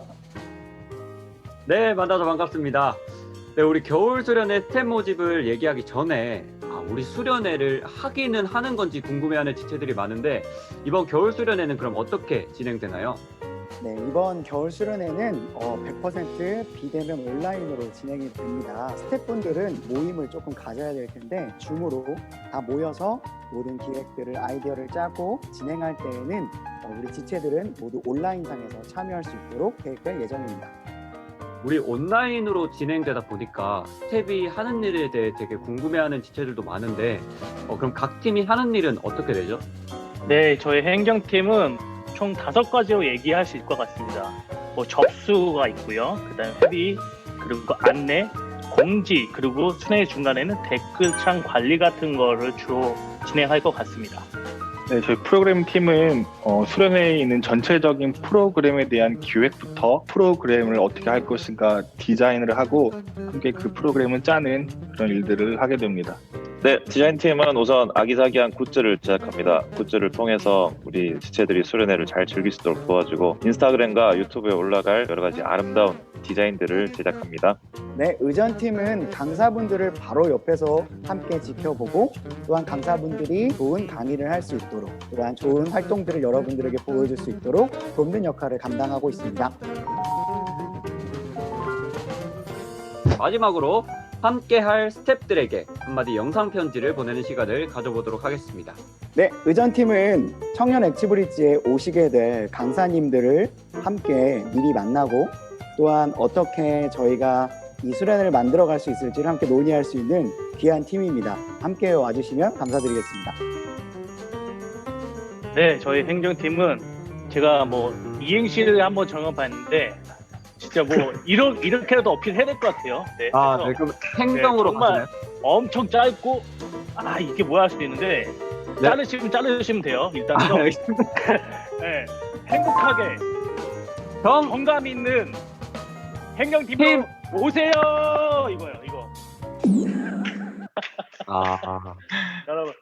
네, 만나서 반갑습니다. 네, 우리 겨울 수련회 스텝 모집을 얘기하기 전에 우리 수련회를 하기는 하는 건지 궁금해하는 지체들이 많은데 이번 겨울 수련회는 그럼 어떻게 진행되나요? 네, 이번 겨울 수련회는 100% 비대면 온라인으로 진행이 됩니다. 스태프분들은 모임을 조금 가져야 될 텐데 줌으로 다 모여서 모든 기획들을 아이디어를 짜고 진행할 때에는 우리 지체들은 모두 온라인상에서 참여할 수 있도록 계획될 예정입니다. 우리 온라인으로 진행되다 보니까 스텝이 하는 일에 대해 되게 궁금해하는 지체들도 많은데 그럼 각 팀이 하는 일은 어떻게 되죠? 네, 저희 행정팀은 총 5가지로 얘기할 수 있을 것 같습니다. 접수가 있고요. 그다음 협의, 그리고 안내, 공지, 그리고 수련회 중간에는 댓글창 관리 같은 거를 주로 진행할 것 같습니다. 네, 저희 프로그램 팀은 수련회에 있는 전체적인 프로그램에 대한 기획부터 프로그램을 어떻게 할 것인가 디자인을 하고 함께 그 프로그램을 짜는 그런 일들을 하게 됩니다. 네, 디자인팀은 우선 아기자기한 굿즈를 제작합니다. 굿즈를 통해서 우리 지체들이 수련회를 잘 즐길 수 있도록 도와주고 인스타그램과 유튜브에 올라갈 여러 가지 아름다운 디자인들을 제작합니다. 네, 의전팀은 강사분들을 바로 옆에서 함께 지켜보고 또한 강사분들이 좋은 강의를 할 수 있도록 또한 좋은 활동들을 여러분들에게 보여줄 수 있도록 돕는 역할을 감당하고 있습니다. 마지막으로 함께할 스태프들에게 한마디 영상 편지를 보내는 시간을 가져보도록 하겠습니다. 네, 의전팀은 청년 액티브리지에 오시게 될 강사님들을 함께 미리 만나고 또한 어떻게 저희가 이 수련회를 만들어갈 수 있을지를 함께 논의할 수 있는 귀한 팀입니다. 함께 와주시면 감사드리겠습니다. 네, 저희 행정팀은 제가 뭐 이행시를 한번 정해봤는데 진짜 뭐 이렇게라도 어필해야 될 것 같아요. 네, 아, 그래서 네, 그럼 행동으로 정말 가시나요? 엄청 짧고 이게 뭐야 할 수도 있는데 네. 자르시면 돼요. 일단 아, 알겠습니다. 네, 행복하게 정감 있는 행정팀으로 오세요. 이거요, 이거. 여러분,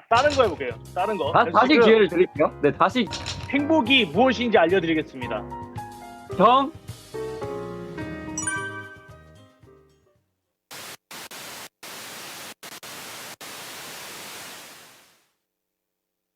다른 거 해볼게요. 다른 거. 다시 지금 기회를 드릴게요. 네, 다시 행복이 무엇인지 알려드리겠습니다. 경